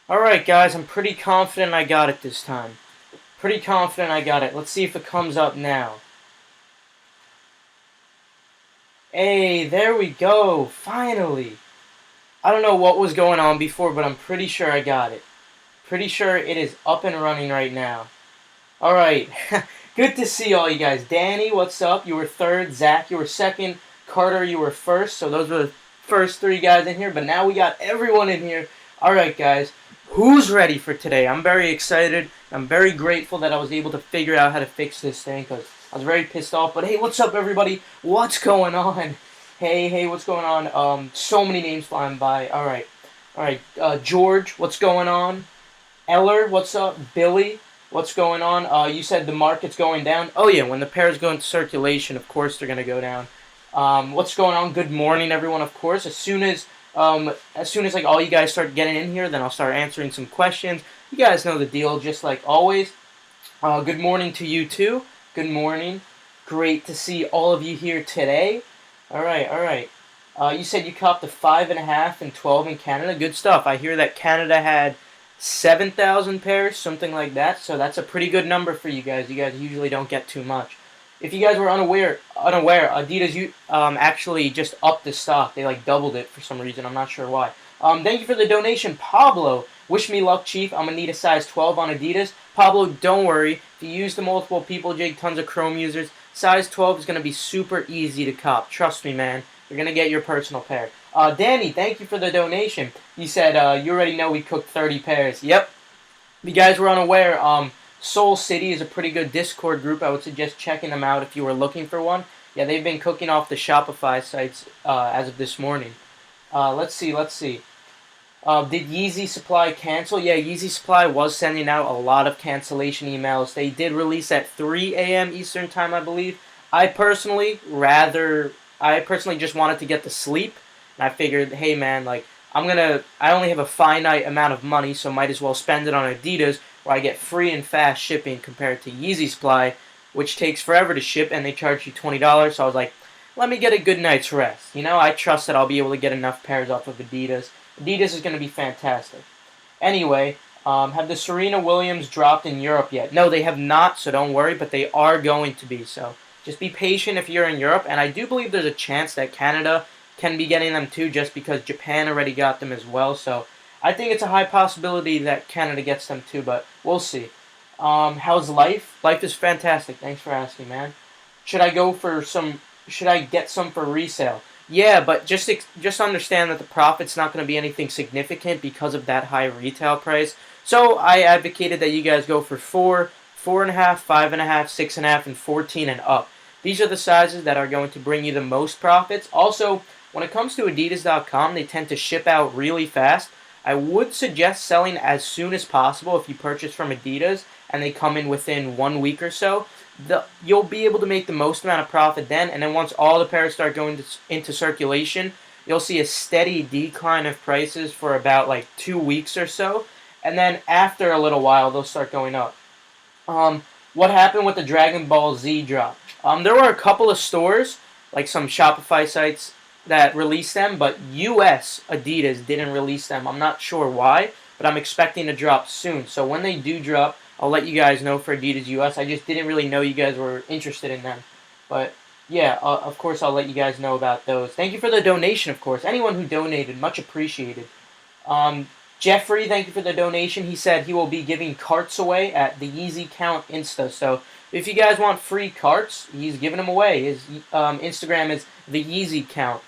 Alright, guys, I'm pretty confident I got it this time. Pretty confident I got it. Let's see if it comes up now. Hey, there we go. Finally. I don't know what was going on before, but I'm pretty sure I got it. Pretty sure it is up and running right now. Alright. Good to see all you guys. Danny, what's up? You were third. Zach, you were second. Carter, you were first. So those were the first three guys in here. But now we got everyone in here. Alright, guys. Who's ready for today? I'm very excited. I'm very grateful that I was able to figure out how to fix this thing because I was very pissed off. But hey, what's up, everybody? What's going on? Hey, what's going on? So many names flying by. Alright. George, what's going on? Eller, what's up? Billy, what's going on? You said the market's going down. Oh yeah, when the pairs go into circulation, of course they're gonna go down. What's going on? Good morning, everyone. Of course, as soon as like all you guys start getting in here, then I'll start answering some questions. You guys know the deal, just like always. Good morning to you too. Good morning. Great to see all of you here today. All right. You said you copped the 5.5 and 12 in Canada. Good stuff. I hear that Canada had 7,000 pairs, something like that. So that's a pretty good number for you guys. You guys usually don't get too much. If you guys were unaware, Adidas actually just upped the stock. They like doubled it for some reason. I'm not sure why. Thank you for the donation, Pablo. Wish me luck, Chief. I'm gonna need a size 12 on Adidas. Pablo, don't worry. If you use the multiple people jig, tons of Chrome users, size 12 is gonna be super easy to cop. Trust me, man. You're gonna get your personal pair. Danny, thank you for the donation. You said you already know we cooked 30 pairs. Yep. If you guys were unaware, Soul City is a pretty good Discord group. I would suggest checking them out if you were looking for one. Yeah, they've been cooking off the Shopify sites as of this morning. Let's see. Did Yeezy Supply cancel? Yeah, Yeezy Supply was sending out a lot of cancellation emails. They did release at 3 a.m. Eastern Time, I believe. I personally just wanted to get to sleep. And I figured, hey man, like, I only have a finite amount of money, so might as well spend it on Adidas, where I get free and fast shipping compared to Yeezy Supply, which takes forever to ship, and they charge you $20. So I was like, let me get a good night's rest. You know, I trust that I'll be able to get enough pairs off of Adidas. Adidas is going to be fantastic. Anyway, have the Serena Williams dropped in Europe yet? No, they have not, so don't worry, but they are going to be, so just be patient if you're in Europe, and I do believe there's a chance that Canada can be getting them too, just because Japan already got them as well. So I think it's a high possibility that Canada gets them too, but we'll see. How's life? Life is fantastic. Thanks for asking, man. Should I get some for resale? Yeah, but just understand that the profit's not going to be anything significant because of that high retail price. So I advocated that you guys go for 4, 4.5, 5.5, 6.5, and 14 and up. These are the sizes that are going to bring you the most profits. Also, when it comes to adidas.com, they tend to ship out really fast. I would suggest selling as soon as possible if you purchase from Adidas and they come in within 1 week or so. You'll be able to make the most amount of profit then, and then once all the pairs start going into circulation, you'll see a steady decline of prices for about like 2 weeks or so, and then after a little while, they'll start going up. What happened with the Dragon Ball Z drop? There were a couple of stores, like some Shopify sites, that released them, but US Adidas didn't release them. I'm not sure why, but I'm expecting to drop soon. So when they do drop, I'll let you guys know for Adidas US. I just didn't really know you guys were interested in them. But yeah, of course I'll let you guys know about those. Thank you for the donation, of course. Anyone who donated, much appreciated. Jeffrey, thank you for the donation. He said he will be giving carts away at the Yeezy Count Insta. So if you guys want free carts, he's giving them away. His Instagram is the Yeezy Count.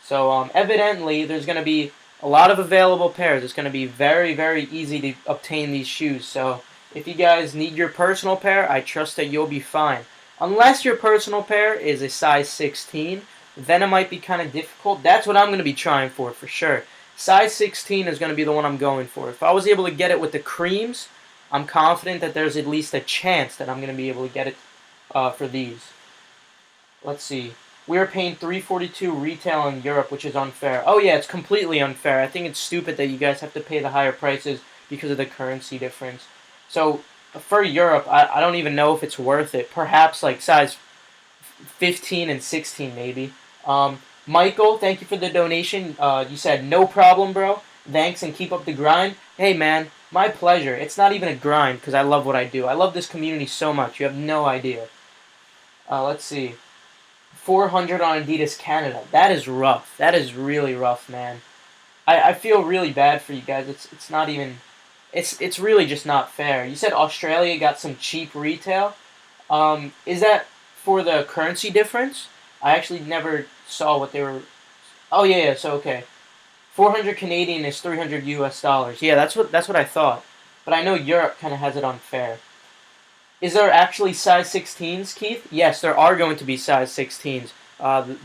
So evidently, there's going to be a lot of available pairs. It's going to be very, very easy to obtain these shoes. So if you guys need your personal pair, I trust that you'll be fine. Unless your personal pair is a size 16, then it might be kind of difficult. That's what I'm going to be trying for sure. Size 16 is going to be the one I'm going for. If I was able to get it with the creams, I'm confident that there's at least a chance that I'm going to be able to get it for these. Let's see. We are paying $342 retail in Europe, which is unfair. Oh yeah, it's completely unfair. I think it's stupid that you guys have to pay the higher prices because of the currency difference. So for Europe, I don't even know if it's worth it. Perhaps like size 15 and 16 maybe. Michael, thank you for the donation. You said no problem, bro. Thanks and keep up the grind. Hey, man, my pleasure. It's not even a grind because I love what I do. I love this community so much. You have no idea. Let's see. 400 on Adidas Canada. That is rough. That is really rough, man. I feel really bad for you guys. It's not even. It's really just not fair. You said Australia got some cheap retail. Is that for the currency difference? I actually never saw what they were. Oh yeah, yeah. So okay, 400 Canadian is 300 US dollars. Yeah, that's what I thought. But I know Europe kind of has it unfair. Is there actually size 16s, Keith? Yes, there are going to be size 16s.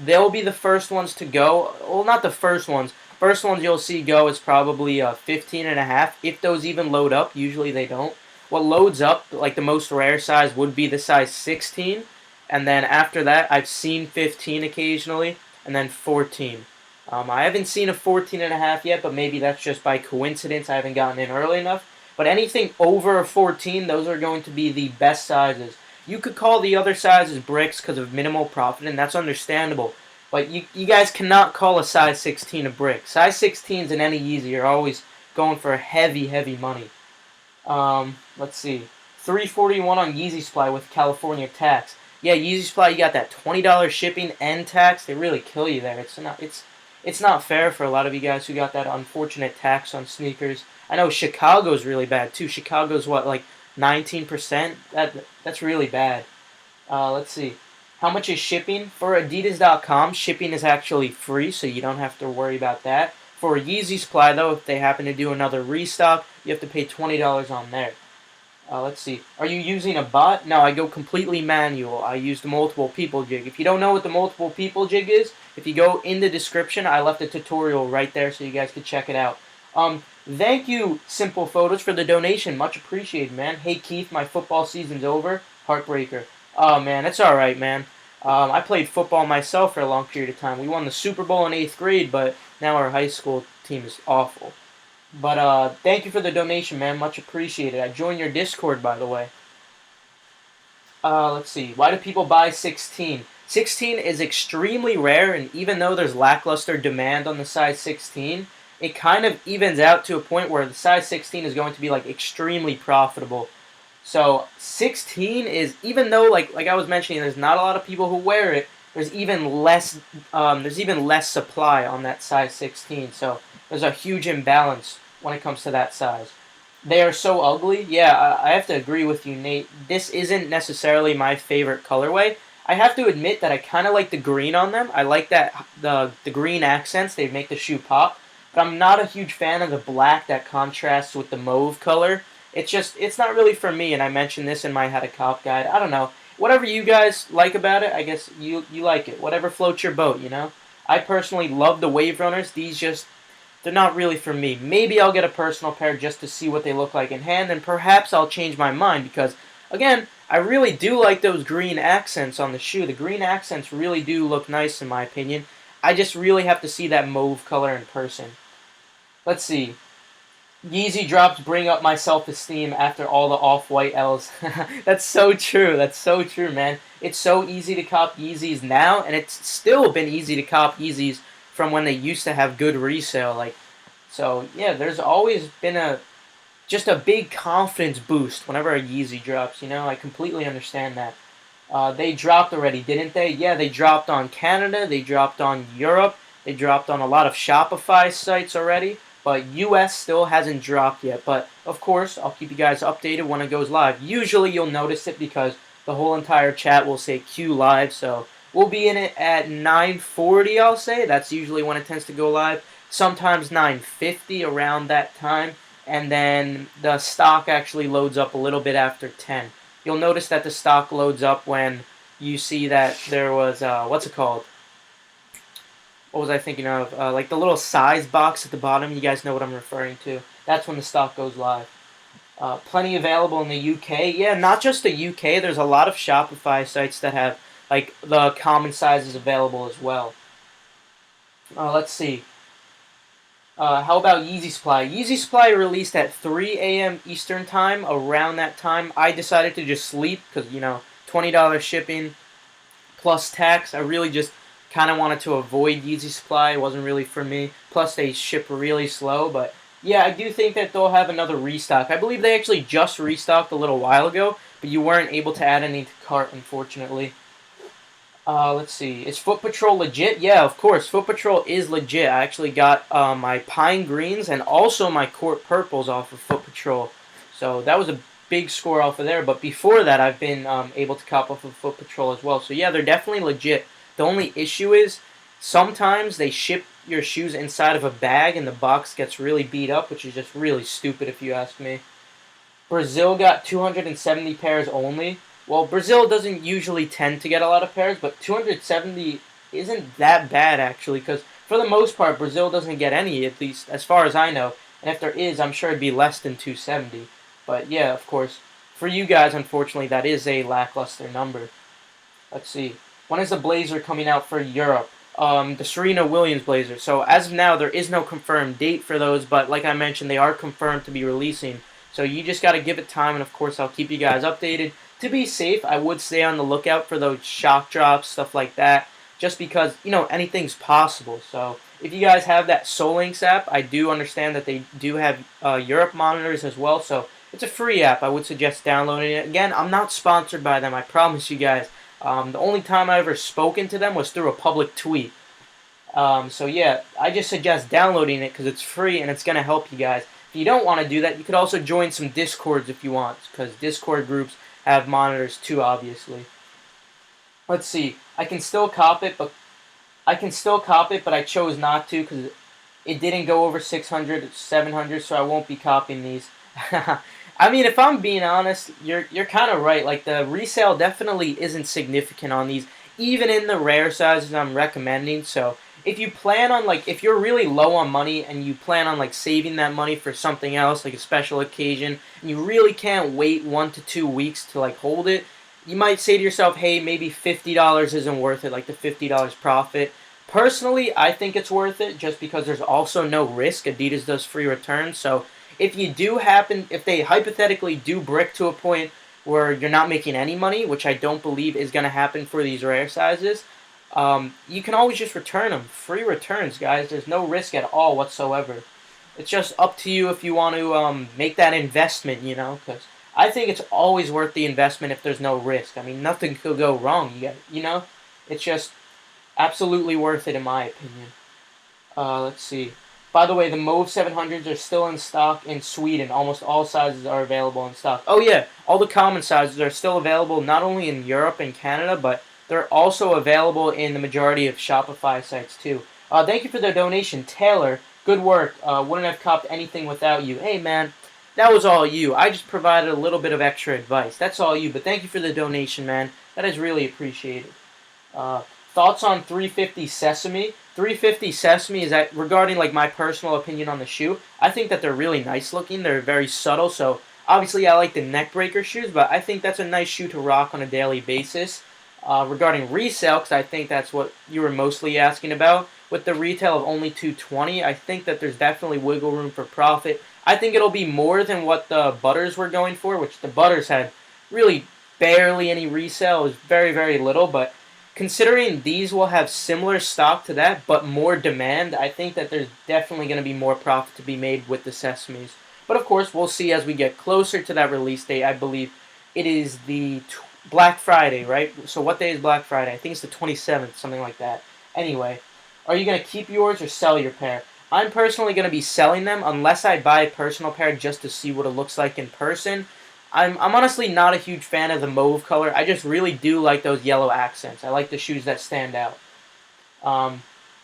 They'll be the first ones to go. Well, not the first ones. First ones you'll see go is probably 15 and a half. If those even load up, usually they don't. What loads up, like the most rare size, would be the size 16. And then after that, I've seen 15 occasionally, and then 14. I haven't seen a 14 and a half yet, but maybe that's just by coincidence. I haven't gotten in early enough. But anything over a 14, those are going to be the best sizes. You could call the other sizes bricks because of minimal profit, and that's understandable. But you guys cannot call a size 16 a brick. Size 16s in any Yeezy are always going for heavy, heavy money. Let's see. 341 on Yeezy Supply with California tax. Yeah, Yeezy Supply, you got that $20 shipping and tax. They really kill you there. It's not fair for a lot of you guys who got that unfortunate tax on sneakers. I know Chicago's really bad too. Chicago's what, like 19%? That's really bad. Let's see. How much is shipping? For adidas.com, shipping is actually free, so you don't have to worry about that. For Yeezy Supply, though, if they happen to do another restock, you have to pay $20 on there. Let's see. Are you using a bot? No, I go completely manual. I use the multiple people jig. If you don't know what the multiple people jig is, if you go in the description, I left a tutorial right there so you guys could check it out. Thank you, Simple Photos, for the donation. Much appreciated, man. Hey, Keith, my football season's over. Heartbreaker. Oh, man, it's all right, man. I played football myself for a long period of time. We won the Super Bowl in 8th grade, but now our high school team is awful. But thank you for the donation, man. Much appreciated. I joined your Discord, by the way. Let's see. Why do people buy 16? 16 is extremely rare, and even though there's lackluster demand on the size 16, it kind of evens out to a point where the size 16 is going to be like extremely profitable. So 16 is, even though like I was mentioning, there's not a lot of people who wear it. There's even less supply on that size 16. So there's a huge imbalance when it comes to that size. They are so ugly. Yeah, I have to agree with you, Nate. This isn't necessarily my favorite colorway. I have to admit that I kind of like the green on them. I like that the green accents. They make the shoe pop. But I'm not a huge fan of the black that contrasts with the mauve color. It's not really for me, and I mentioned this in my How to Cop guide. I don't know. Whatever you guys like about it, I guess you like it. Whatever floats your boat, you know? I personally love the Wave Runners. They're not really for me. Maybe I'll get a personal pair just to see what they look like in hand, and perhaps I'll change my mind because, again, I really do like those green accents on the shoe. The green accents really do look nice in my opinion. I just really have to see that mauve color in person. Let's see. Yeezy drops bring up my self-esteem after all the off-white L's. That's so true. That's so true, man. It's so easy to cop Yeezys now, and it's still been easy to cop Yeezys from when they used to have good resale. So yeah, there's always been just a big confidence boost whenever a Yeezy drops. You know, I completely understand that. They dropped already, didn't they? Yeah, they dropped on Canada. They dropped on Europe. They dropped on a lot of Shopify sites already. But US still hasn't dropped yet. But, of course, I'll keep you guys updated when it goes live. Usually you'll notice it because the whole entire chat will say Q live. So we'll be in it at 9:40, I'll say. That's usually when it tends to go live. Sometimes 9:50 around that time. And then the stock actually loads up a little bit after 10. You'll notice that the stock loads up when you see that there was, what's it called? What was I thinking of? Like the little size box at the bottom. You guys know what I'm referring to. That's when the stock goes live. Plenty available in the UK. Yeah, not just the UK. There's a lot of Shopify sites that have like the common sizes available as well. Let's see. How about Yeezy Supply? Yeezy Supply released at 3 a.m. Eastern Time. Around that time, I decided to just sleep because, you know, $20 shipping plus tax. I really just kind of wanted to avoid Yeezy Supply. It wasn't really for me. Plus, they ship really slow. But Yeah, I do think that they'll have another restock. I believe they actually just restocked a little while ago, but you weren't able to add any to cart, unfortunately. Let's see. Is Foot Patrol legit? Yeah, of course. Foot Patrol is legit. I actually got my Pine Greens and also my Court Purples off of Foot Patrol. So that was a big score off of there. But before that, I've been able to cop off of Foot Patrol as well. So yeah, they're definitely legit. The only issue is sometimes they ship your shoes inside of a bag and the box gets really beat up, which is just really stupid if you ask me. Brazil got 270 pairs only. Well, Brazil doesn't usually tend to get a lot of pairs, but 270 isn't that bad actually, because for the most part, Brazil doesn't get any, at least as far as I know. And if there is, I'm sure it'd be less than 270. But yeah, of course, for you guys, unfortunately, that is a lackluster number. Let's see. When is the Blazer coming out for Europe? The Serena Williams Blazer. So as of now, there is no confirmed date for those, but like I mentioned, they are confirmed to be releasing. So you just got to give it time, and of course, I'll keep you guys updated. To be safe, I would stay on the lookout for those shock drops, stuff like that, just because, you know, anything's possible. So if you guys have that Solinks app, I do understand that they do have Europe monitors as well, so it's a free app. I would suggest downloading it. Again, I'm not sponsored by them, I promise you guys. The only time I ever spoken to them was through a public tweet. So yeah, I just suggest downloading it because it's free and it's going to help you guys. If you don't want to do that, you could also join some Discords if you want, because Discord groups have monitors too, obviously. Let's see. I can still cop it, but I chose not to because it didn't go over 600, 700, so I won't be copying these. I mean, if I'm being honest, you're kind of right. Like, the resale definitely isn't significant on these, even in the rare sizes I'm recommending. So if you plan on, like, if you're really low on money and you plan on, like, saving that money for something else, like a special occasion, and you really can't wait 1 to 2 weeks to, like, hold it, you might say to yourself, hey, maybe $50 isn't worth it, like the $50 profit. Personally, I think it's worth it just because there's also no risk. Adidas does free returns, so if they hypothetically do brick to a point where you're not making any money, which I don't believe is going to happen for these rare sizes, you can always just return them. Free returns, guys. There's no risk at all whatsoever. It's just up to you if you want to make that investment, you know, because I think it's always worth the investment if there's no risk. I mean, nothing could go wrong, you know? It's just absolutely worth it in my opinion. Let's see. By the way, the MAUVE 700s are still in stock in Sweden. Almost all sizes are available in stock. Oh yeah, all the common sizes are still available not only in Europe and Canada, but they're also available in the majority of Shopify sites too. Thank you for the donation, Taylor. Good work. Wouldn't have copped anything without you. Hey man, that was all you. I just provided a little bit of extra advice. That's all you. But thank you for the donation, man. That is really appreciated. Thoughts on 350 Sesame? 350 Sesame is that regarding like my personal opinion on the shoe. I think that they're really nice looking. They're very subtle. So obviously I like the neck breaker shoes, but I think that's a nice shoe to rock on a daily basis. Regarding resale, because I think that's what you were mostly asking about, with the retail of only $220, I think that there's definitely wiggle room for profit. I think it'll be more than what the Butters were going for, which the Butters had really barely any resale. It was very, very little, but considering these will have similar stock to that, but more demand, I think that there's definitely going to be more profit to be made with the Sesames. But of course, we'll see as we get closer to that release date. I believe it is the Black Friday, right? So what day is Black Friday? I think it's the 27th, something like that. Anyway, are you going to keep yours or sell your pair? I'm personally going to be selling them unless I buy a personal pair just to see what it looks like in person. I'm honestly not a huge fan of the mauve color. I just really do like those yellow accents. I like the shoes that stand out.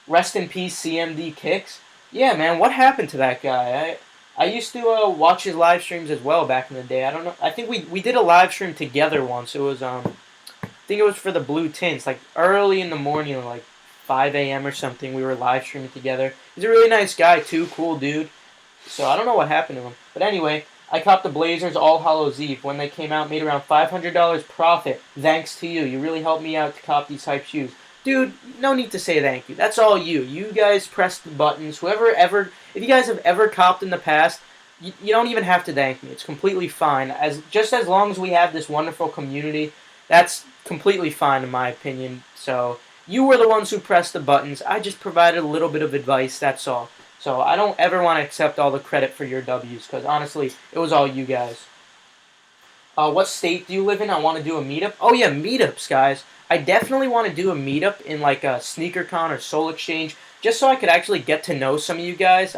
Rest in peace, CMD Kicks. Yeah, man, what happened to that guy? I used to watch his live streams as well back in the day. I don't know. I think we did a live stream together once. It was I think it was for the Blue Tints, like early in the morning, like 5 a.m. or something. We were live streaming together. He's a really nice guy too, cool dude. So I don't know what happened to him. But anyway, I copped the Blazers All Hallows Eve when they came out. Made around $500 profit. Thanks to you. You really helped me out to cop these hype shoes. Dude, no need to say thank you. That's all you. You guys press the buttons. If you guys have ever copped in the past, you don't even have to thank me. It's completely fine. Just as long as we have this wonderful community, that's completely fine in my opinion. So you were the ones who pressed the buttons. I just provided a little bit of advice. That's all. So I don't ever want to accept all the credit for your W's, because honestly, it was all you guys. What state do you live in? I want to do a meetup. Oh yeah, meetups, guys. I definitely want to do a meetup in like a SneakerCon or Soul Exchange, just so I could actually get to know some of you guys.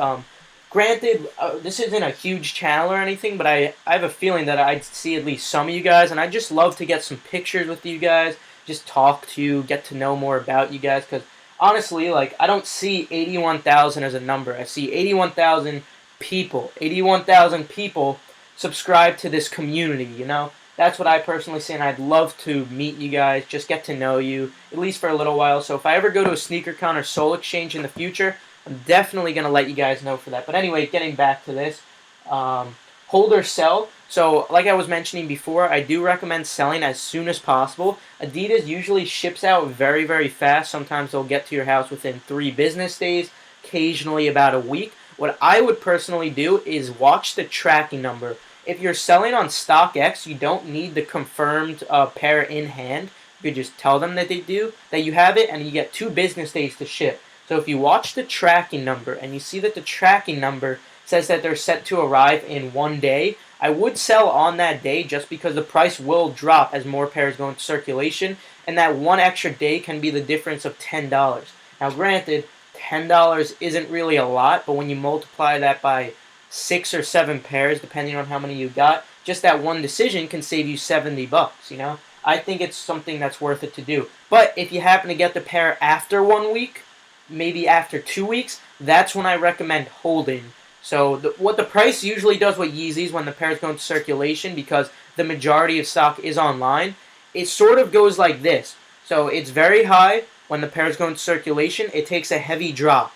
Granted, this isn't a huge channel or anything, but I have a feeling that I'd see at least some of you guys, and I'd just love to get some pictures with you guys, just talk to you, get to know more about you guys, because honestly, like, I don't see 81,000 as a number. I see 81,000 people. 81,000 people subscribe to this community, you know? That's what I personally see, and I'd love to meet you guys, just get to know you, at least for a little while. So if I ever go to a SneakerCon or Soul Exchange in the future, I'm definitely going to let you guys know for that. But anyway, getting back to this, hold or sell. So like I was mentioning before, I do recommend selling as soon as possible. Adidas usually ships out very, very fast. Sometimes they'll get to your house within 3 business days, occasionally about a week. What I would personally do is watch the tracking number. If you're selling on StockX, you don't need the confirmed pair in hand. You could just tell them that you have it, and you get 2 business days to ship. So if you watch the tracking number and you see that the tracking number says that they're set to arrive in 1 day, I would sell on that day just because the price will drop as more pairs go into circulation, and that 1 extra day can be the difference of $10. Now granted, $10 isn't really a lot, but when you multiply that by 6 or 7 pairs, depending on how many you got, just that one decision can save you $70, you know? I think it's something that's worth it to do. But if you happen to get the pair after 1 week, maybe after 2 weeks, that's when I recommend holding. So what the price usually does with Yeezys when the pairs go into circulation, because the majority of stock is online, it sort of goes like this. So it's very high when the pairs go into circulation. It takes a heavy drop,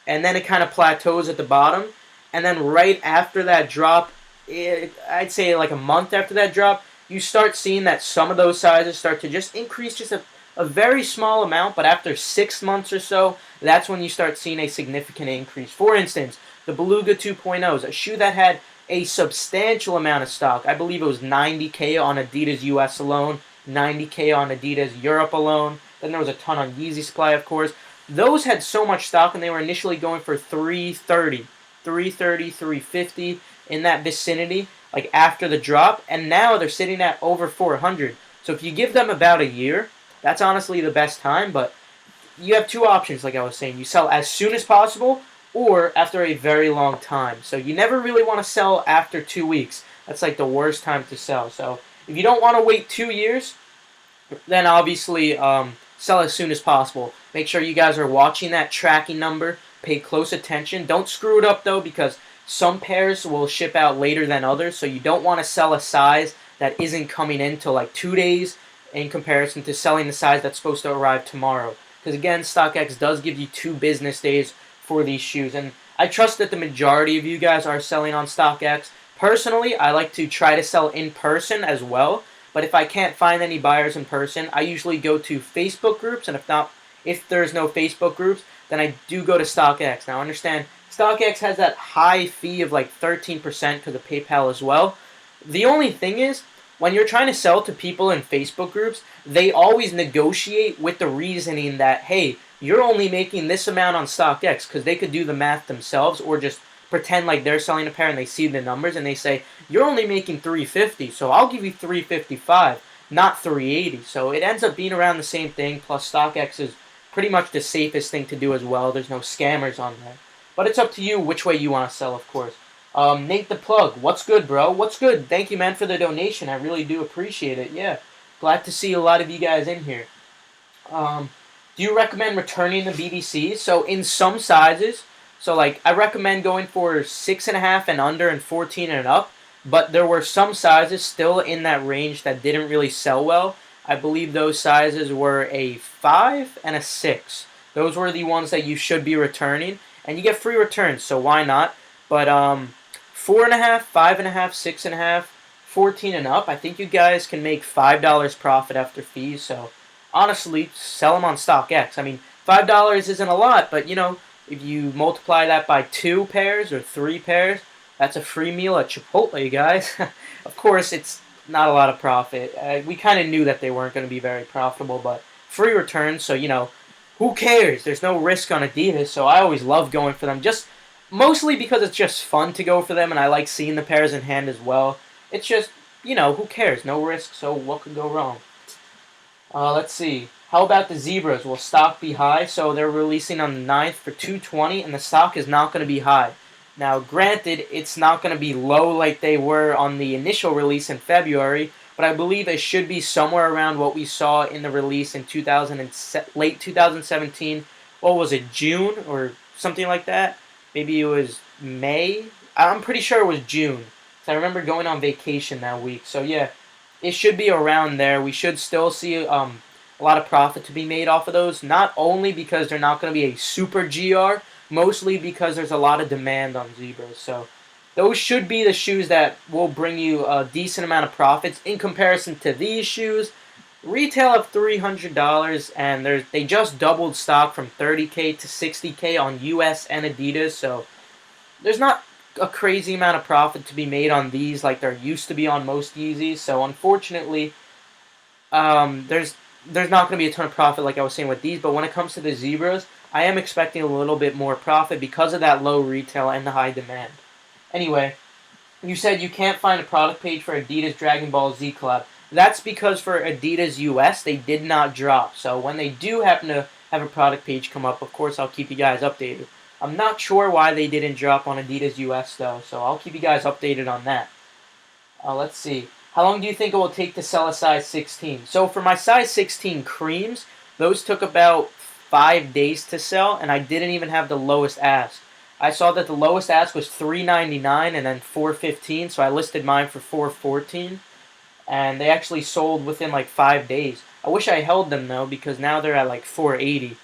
and then it kind of plateaus at the bottom. And then right after that drop, I'd say like a month after that drop, you start seeing that some of those sizes start to just increase just a very small amount. But after 6 months or so, that's when you start seeing a significant increase. For instance, the Beluga 2.0s, a shoe that had a substantial amount of stock. I believe it was 90K on Adidas US alone, 90K on Adidas Europe alone. Then there was a ton on Yeezy Supply, of course. Those had so much stock, and they were initially going for $330, $350 in that vicinity, like after the drop, and now they're sitting at over $400. So if you give them about a year, that's honestly the best time. But you have 2 options, like I was saying. You sell as soon as possible, or after a very long time. So you never really want to sell after 2 weeks. That's like the worst time to sell. So if you don't want to wait 2 years, then obviously sell as soon as possible. Make sure you guys are watching that tracking number. Pay close attention. Don't screw it up though, because some pairs will ship out later than others. So you don't want to sell a size that isn't coming in till like 2 days in comparison to selling the size that's supposed to arrive tomorrow. Because again, StockX does give you 2 business days for these shoes, and I trust that the majority of you guys are selling on StockX. Personally, I like to try to sell in person as well, but if I can't find any buyers in person, I usually go to Facebook groups, and if there's no Facebook groups, then I do go to StockX. Now understand, StockX has that high fee of like 13% because of PayPal as well. The only thing is, when you're trying to sell to people in Facebook groups, they always negotiate with the reasoning that, hey, you're only making this amount on StockX, because they could do the math themselves or just pretend like they're selling a pair and they see the numbers and they say, you're only making $350, so I'll give you $355, not $380. So it ends up being around the same thing, plus StockX is pretty much the safest thing to do as well. There's no scammers on there. But it's up to you which way you want to sell, of course. Nate the Plug, what's good, bro? What's good? Thank you, man, for the donation. I really do appreciate it. Yeah, glad to see a lot of you guys in here. Do you recommend returning the BDCs? So in some sizes, so like I recommend going for 6.5 and under and 14 and up, but there were some sizes still in that range that didn't really sell well. I believe those sizes were a 5 and a 6. Those were the ones that you should be returning, and you get free returns, so why not? But 4.5, 5.5, 6.5, 14 and up, I think you guys can make $5 profit after fees, so honestly, sell them on StockX. I mean, $5 isn't a lot, but, you know, if you multiply that by 2 pairs or 3 pairs, that's a free meal at Chipotle, guys. Of course, it's not a lot of profit. We kind of knew that they weren't going to be very profitable, but free returns, so, you know, who cares? There's no risk on Adidas, so I always love going for them. Just Mostly because it's just fun to go for them, and I like seeing the pairs in hand as well. It's just, who cares? No risk, so what could go wrong? Let's see. How about the zebras? Will stock be high? So they're releasing on the 9th for 220, and the stock is not going to be high. Now, granted, it's not going to be low like they were on the initial release in February, but I believe it should be somewhere around what we saw in the release in late 2017. What was it, June or something like that? Maybe it was May? I'm pretty sure it was June. I remember going on vacation that week. So yeah, it should be around there. We should still see a lot of profit to be made off of those. Not only because they're not going to be a super GR, mostly because there's a lot of demand on zebras. So those should be the shoes that will bring you a decent amount of profits in comparison to these shoes. Retail of $300, and they just doubled stock from 30K to 60K on US and Adidas. So there's not a crazy amount of profit to be made on these like there used to be on most Yeezys. So unfortunately, there's not going to be a ton of profit like I was saying with these. But when it comes to the zebras, I am expecting a little bit more profit because of that low retail and the high demand. Anyway, you said you can't find a product page for Adidas Dragon Ball Z collab. That's because for Adidas US, they did not drop. So when they do happen to have a product page come up, of course, I'll keep you guys updated. I'm not sure why they didn't drop on Adidas US, though, so I'll keep you guys updated on that. Let's see. How long do you think it will take to sell a size 16? So for my size 16 creams, those took about 5 days to sell, and I didn't even have the lowest ask. I saw that the lowest ask was $3.99 and then $4.15, so I listed mine for $4.14, and they actually sold within like 5 days. I wish I held them, though, because now they're at like $4.80.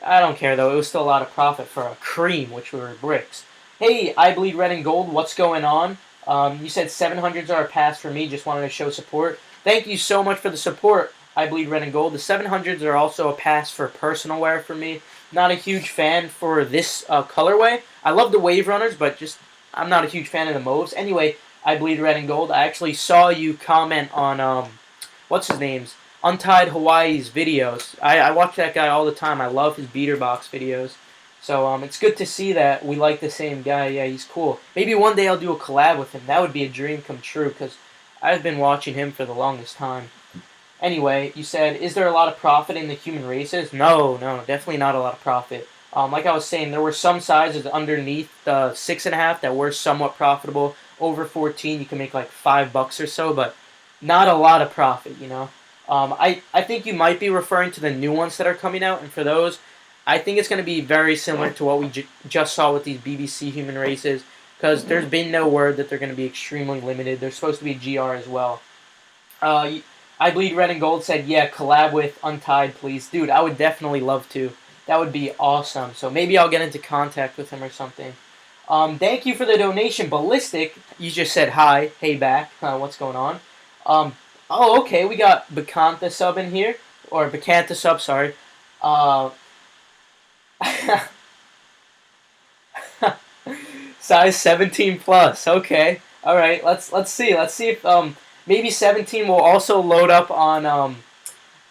I don't care, though. It was still a lot of profit for a cream, which were bricks. Hey, I bleed red and gold. What's going on? You said 700s are a pass for me. Just wanted to show support. Thank you so much for the support, I bleed red and gold. The 700s are also a pass for personal wear for me. Not a huge fan for this colorway. I love the Wave Runners, but just I'm not a huge fan of the Mauves. Anyway, I bleed red and gold. I actually saw you comment on, what's his name's? Untied Hawaii's videos. I watch that guy all the time. I love his beater box videos. So it's good to see that we like the same guy. Yeah, he's cool. Maybe one day I'll do a collab with him. That would be a dream come true because I've been watching him for the longest time. Anyway, you said, is there a lot of profit in the human races? No, definitely not a lot of profit. Like I was saying, there were some sizes underneath the 6.5 that were somewhat profitable. Over 14, you can make like $5 or so, but not a lot of profit, I think you might be referring to the new ones that are coming out, and for those, I think it's going to be very similar to what we just saw with these BBC human races, because there's been no word that they're going to be extremely limited. They're supposed to be a GR as well. I Bleed Red and Gold said, yeah, collab with Untied, please. Dude, I would definitely love to. That would be awesome. So maybe I'll get into contact with him or something. Thank you for the donation. Ballistic, you just said hi. Hey back. What's going on? Oh, okay, we got Bacantha sub in here. Or Bacantha sub, sorry. Size 17 plus. Okay. Alright, let's see. Let's see if maybe 17 will also load up on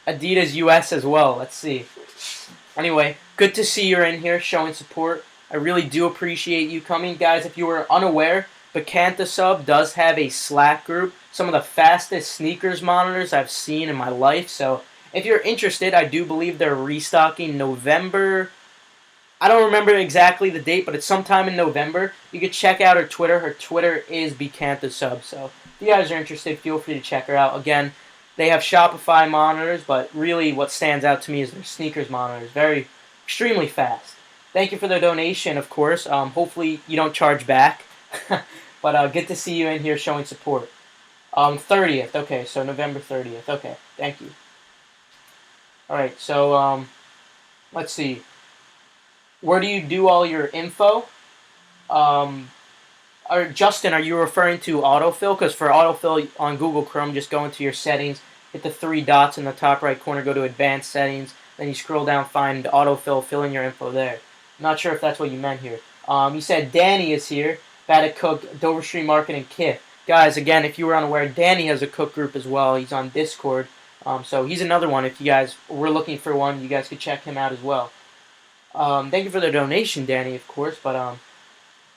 Adidas US as well. Let's see. Anyway, good to see you're in here showing support. I really do appreciate you coming. Guys, if you were unaware, Bacantha Sub does have a Slack group. Some of the fastest sneakers monitors I've seen in my life. So if you're interested, I do believe they're restocking November. I don't remember exactly the date, but it's sometime in November. You can check out her Twitter. Her Twitter is Bacantha Sub. So if you guys are interested, feel free to check her out. Again, they have Shopify monitors, but really what stands out to me is their sneakers monitors. Extremely fast. Thank you for the donation, of course. Hopefully you don't charge back. But good to see you in here showing support. 30th. Okay, so November 30th. Okay, thank you. Alright, so let's see. Where do you do all your info? Justin, are you referring to autofill? Because for autofill on Google Chrome, just go into your settings, hit the 3 dots in the top right corner, go to advanced settings, then you scroll down, find autofill, fill in your info there. I'm not sure if that's what you meant here. You said Danny is here. Baddick Cook, Dover Street Market, and Kith. Guys, again, if you were unaware, Danny has a cook group as well. He's on Discord. So he's another one. If you guys were looking for one, you guys could check him out as well. Thank you for the donation, Danny, of course. But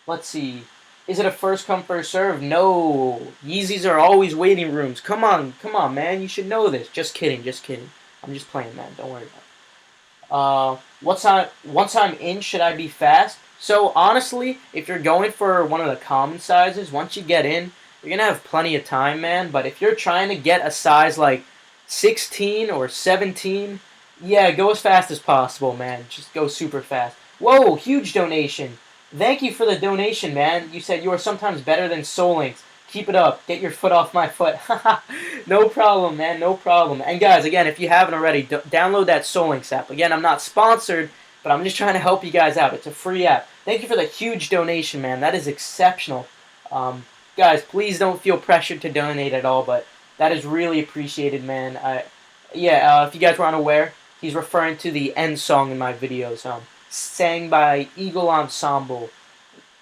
Let's see. Is it a first come first serve? No. Yeezys are always waiting rooms. Come on, man. You should know this. Just kidding, just kidding. I'm just playing, man. Don't worry about it. Once I'm in, should I be fast? So honestly, if you're going for one of the common sizes, once you get in, you're gonna have plenty of time, man. But if you're trying to get a size like 16 or 17, yeah, go as fast as possible, man. Just go super fast. Whoa, huge donation. Thank you for the donation, man. You said you are sometimes better than Soul Links. Keep it up. Get your foot off my foot. No problem, man. No problem. And guys, again, if you haven't already, download that Soul Links app. Again, I'm not sponsored, but I'm just trying to help you guys out. It's a free app. Thank you for the huge donation, man. That is exceptional. Guys, please don't feel pressured to donate at all, but that is really appreciated, man. If you guys were unaware, he's referring to the end song in my videos. Sang by Eagle Ensemble.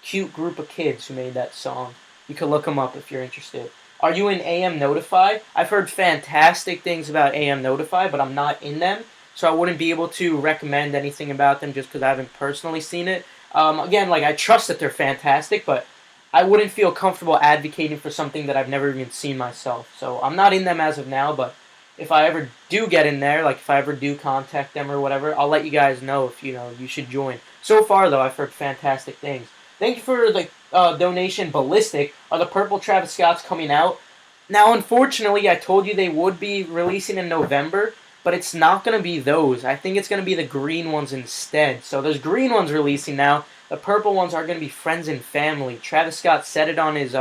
Cute group of kids who made that song. You can look them up if you're interested. Are you in AM Notify? I've heard fantastic things about AM Notify, but I'm not in them, so I wouldn't be able to recommend anything about them just because I haven't personally seen it. Again, like, I trust that they're fantastic, but I wouldn't feel comfortable advocating for something that I've never even seen myself. So I'm not in them as of now, but if I ever do get in there, like if I ever do contact them or whatever, I'll let you guys know if, you should join. So far, though, I've heard fantastic things. Thank you for the donation, Ballistic. Are the purple Travis Scotts coming out? Now, unfortunately, I told you they would be releasing in November, but it's not going to be those. I think it's going to be the green ones instead. So there's green ones releasing now. The purple ones are going to be friends and family. Travis Scott said it on his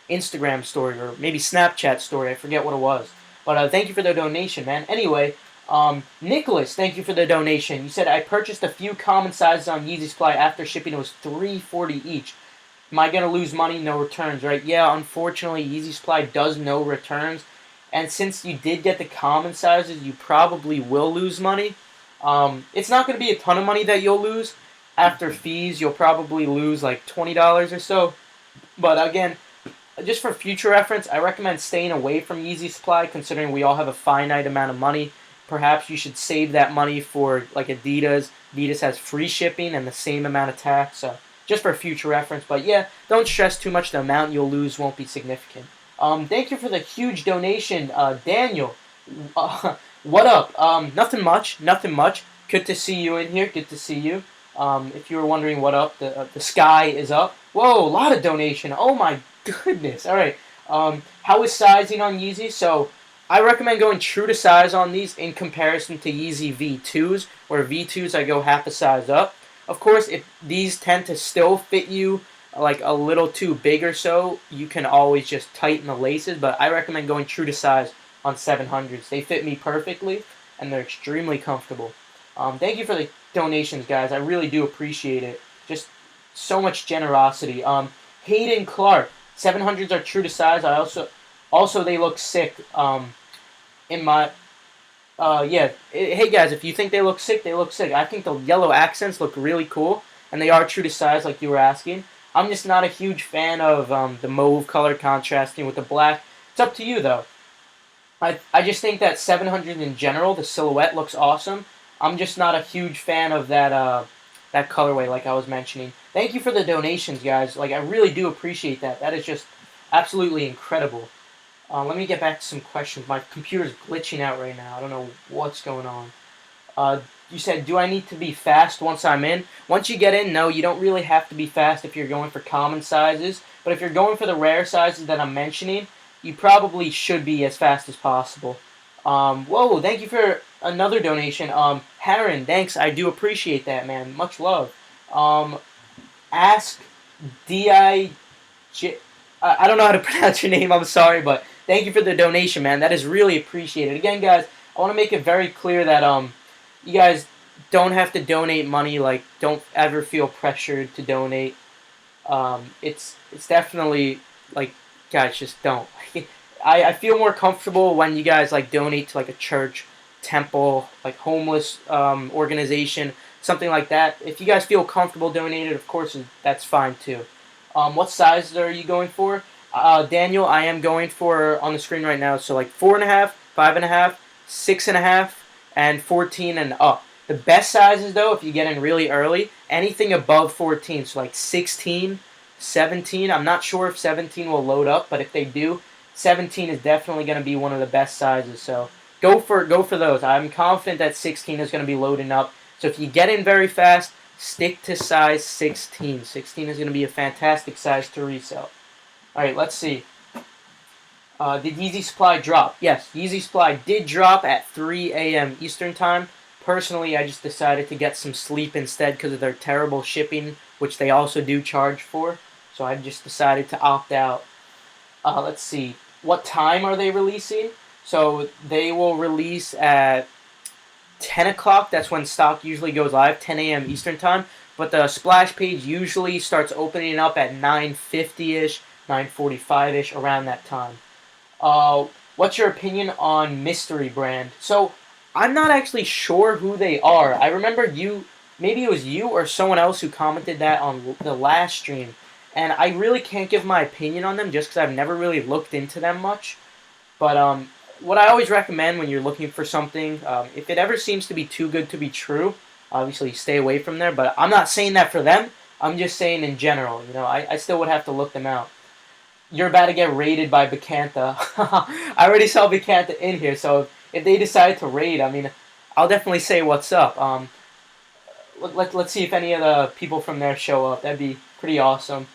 Instagram story, or maybe Snapchat story. I forget what it was. But thank you for the donation, man. Anyway, Nicholas, thank you for the donation. You said, I purchased a few common sizes on Yeezy Supply. After shipping, it was $3.40 each. Am I going to lose money? No returns, right? Yeah, unfortunately, Yeezy Supply does no returns. And since you did get the common sizes, you probably will lose money. It's not going to be a ton of money that you'll lose. After fees, you'll probably lose like $20 or so. But again, just for future reference, I recommend staying away from Yeezy Supply, considering we all have a finite amount of money. Perhaps you should save that money for like Adidas. Adidas has free shipping and the same amount of tax, so just for future reference. But yeah, don't stress too much. The amount you'll lose won't be significant. Thank you for the huge donation, Daniel. What up? Nothing much. Nothing much. Good to see you in here. Good to see you. If you were wondering what up, the sky is up. Whoa, a lot of donation. Oh my goodness. All right. How is sizing on Yeezy? So I recommend going true to size on these in comparison to Yeezy V2s, where V2s I go half a size up. Of course, if these tend to still fit you like a little too big or so, you can always just tighten the laces, but I recommend going true to size on 700s. They fit me perfectly, and they're extremely comfortable. Thank you for the donations, guys. I really do appreciate it. Just so much generosity. Hayden Clark, 700s are true to size. I also they look sick. In my hey guys, if you think they look sick, they look sick. I think the yellow accents look really cool, and they are true to size, like you were asking. I'm just not a huge fan of the mauve color contrasting with the black. It's up to you though. I just think that 700 in general, the silhouette looks awesome. I'm just not a huge fan of that that colorway, like I was mentioning. Thank you for the donations, guys. Like, I really do appreciate that. That is just absolutely incredible. Let me get back to some questions. My computer's glitching out right now. I don't know what's going on. You said, do I need to be fast once I'm in? Once you get in, no, you don't really have to be fast if you're going for common sizes. But if you're going for the rare sizes that I'm mentioning, you probably should be as fast as possible. Whoa, thank you for another donation. Harren, thanks. I do appreciate that, man. Much love. Ask D-I-J... I don't know how to pronounce your name. I'm sorry, but thank you for the donation, man. That is really appreciated. Again, guys, I want to make it very clear that you guys don't have to donate money. Like, don't ever feel pressured to donate. It's definitely, like, guys, just don't. I feel more comfortable when you guys, like, donate to, like, a church, temple, like, homeless organization, something like that. If you guys feel comfortable donating, of course, that's fine, too. What sizes are you going for? Daniel, I am going for, on the screen right now, so, like, 4.5, 5.5, 6.5, and 14 and up. The best sizes, though, if you get in really early, anything above 14, so, like, 16, 17. I'm not sure if 17 will load up, but if they do, 17 is definitely going to be one of the best sizes. So go for those. I'm confident that 16 is going to be loading up. So if you get in very fast, stick to size 16. 16 is going to be a fantastic size to resell. All right, let's see. Did Yeezy Supply drop? Yes, Yeezy Supply did drop at 3 a.m. Eastern Time. Personally, I just decided to get some sleep instead because of their terrible shipping, which they also do charge for. So I just decided to opt out. Let's see. What time are they releasing? So they will release at 10 o'clock. That's when stock usually goes live, 10 a.m. Eastern Time. But the splash page usually starts opening up at 9:50-ish, 9:45-ish, around that time. What's your opinion on Mystery Brand? So I'm not actually sure who they are. I remember maybe it was you or someone else who commented that on the last stream. And I really can't give my opinion on them just because I've never really looked into them much. But what I always recommend when you're looking for something, if it ever seems to be too good to be true, obviously stay away from there. But I'm not saying that for them. I'm just saying in general. I still would have to look them out. You're about to get raided by Bacantha. I already saw Bacantha in here, so if they decide to raid, I mean, I'll definitely say what's up. Let's see if any of the people from there show up. That'd be pretty awesome.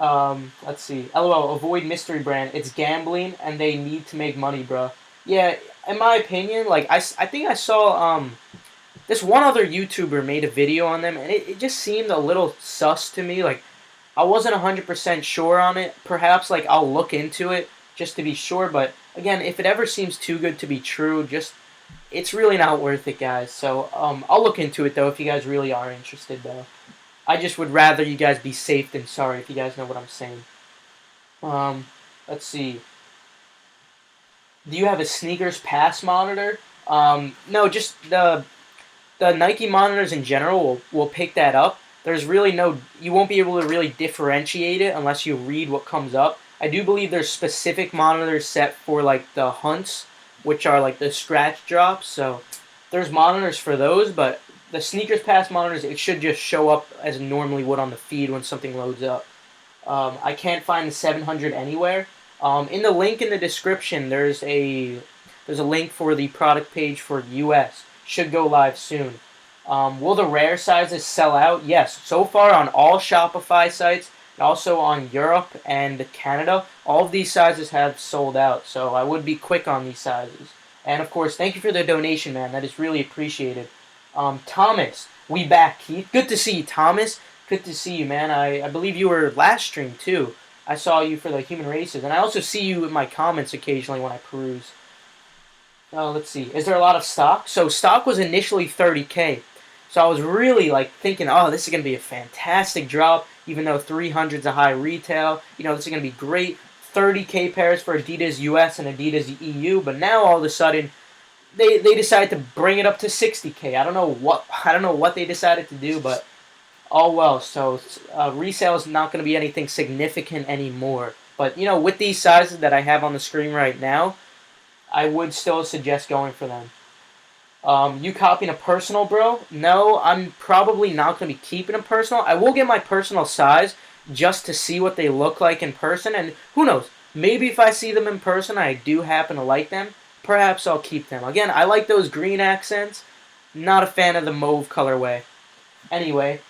Let's see. LOL, avoid Mystery Brand. It's gambling, and they need to make money, bro. Yeah, in my opinion, like, I think I saw, this one other YouTuber made a video on them, and it just seemed a little sus to me. Like, I wasn't 100% sure on it. Perhaps, like, I'll look into it just to be sure, but, again, if it ever seems too good to be true, it's really not worth it, guys. So, I'll look into it, though, if you guys really are interested, though. I just would rather you guys be safe than sorry, if you guys know what I'm saying. Let's see. Do you have a sneakers pass monitor? No, just the Nike monitors in general will pick that up. There's really you won't be able to really differentiate it unless you read what comes up. I do believe there's specific monitors set for, like, the hunts, which are, like, the scratch drops. So there's monitors for those, but the sneakers pass monitors, it should just show up as it normally would on the feed when something loads up. I can't find the 700 anywhere. In the link in the description, there's a link for the product page for US. Should go live soon. Will the rare sizes sell out? Yes. So far on all Shopify sites, and also on Europe and Canada, all of these sizes have sold out. So I would be quick on these sizes. And of course, thank you for the donation, man. That is really appreciated. Thomas, we back, Keith. Good to see you, Thomas. Good to see you, man. I believe you were last stream, too. I saw you for the human races. And I also see you in my comments occasionally when I peruse. Let's see. Is there a lot of stock? So stock was initially 30K. So I was really, like, thinking, oh, this is going to be a fantastic drop, even though 300 is a high retail. This is going to be great. 30K pairs for Adidas US and Adidas EU. But now, all of a sudden, they decided to bring it up to 60K. I don't know what they decided to do, but all well. So resale is not going to be anything significant anymore. But, with these sizes that I have on the screen right now, I would still suggest going for them. You copying a personal, bro? No, I'm probably not going to be keeping a personal. I will get my personal size just to see what they look like in person. And who knows? Maybe if I see them in person, I do happen to like them. Perhaps I'll keep them. Again, I like those green accents. Not a fan of the mauve colorway. Anyway,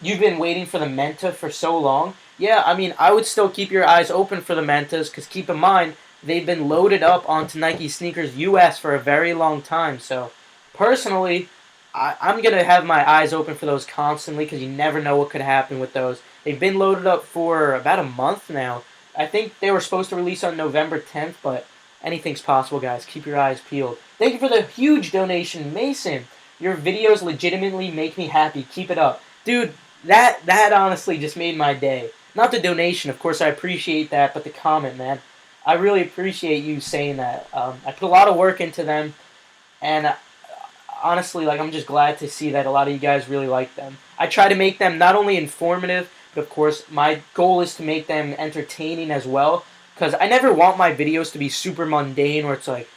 you've been waiting for the Menta for so long. Yeah, I mean, I would still keep your eyes open for the Mentas, because keep in mind, they've been loaded up onto Nike Sneakers US for a very long time. So, personally, I'm going to have my eyes open for those constantly, because you never know what could happen with those. They've been loaded up for about a month now. I think they were supposed to release on November 10th, but anything's possible, guys. Keep your eyes peeled. Thank you for the huge donation, Mason. Your videos legitimately make me happy. Keep it up. Dude, that honestly just made my day. Not the donation, of course, I appreciate that, but the comment, man. I really appreciate you saying that. I put a lot of work into them, and honestly, like, I'm just glad to see that a lot of you guys really like them. I try to make them not only informative, but of course, my goal is to make them entertaining as well, because I never want my videos to be super mundane, where it's like,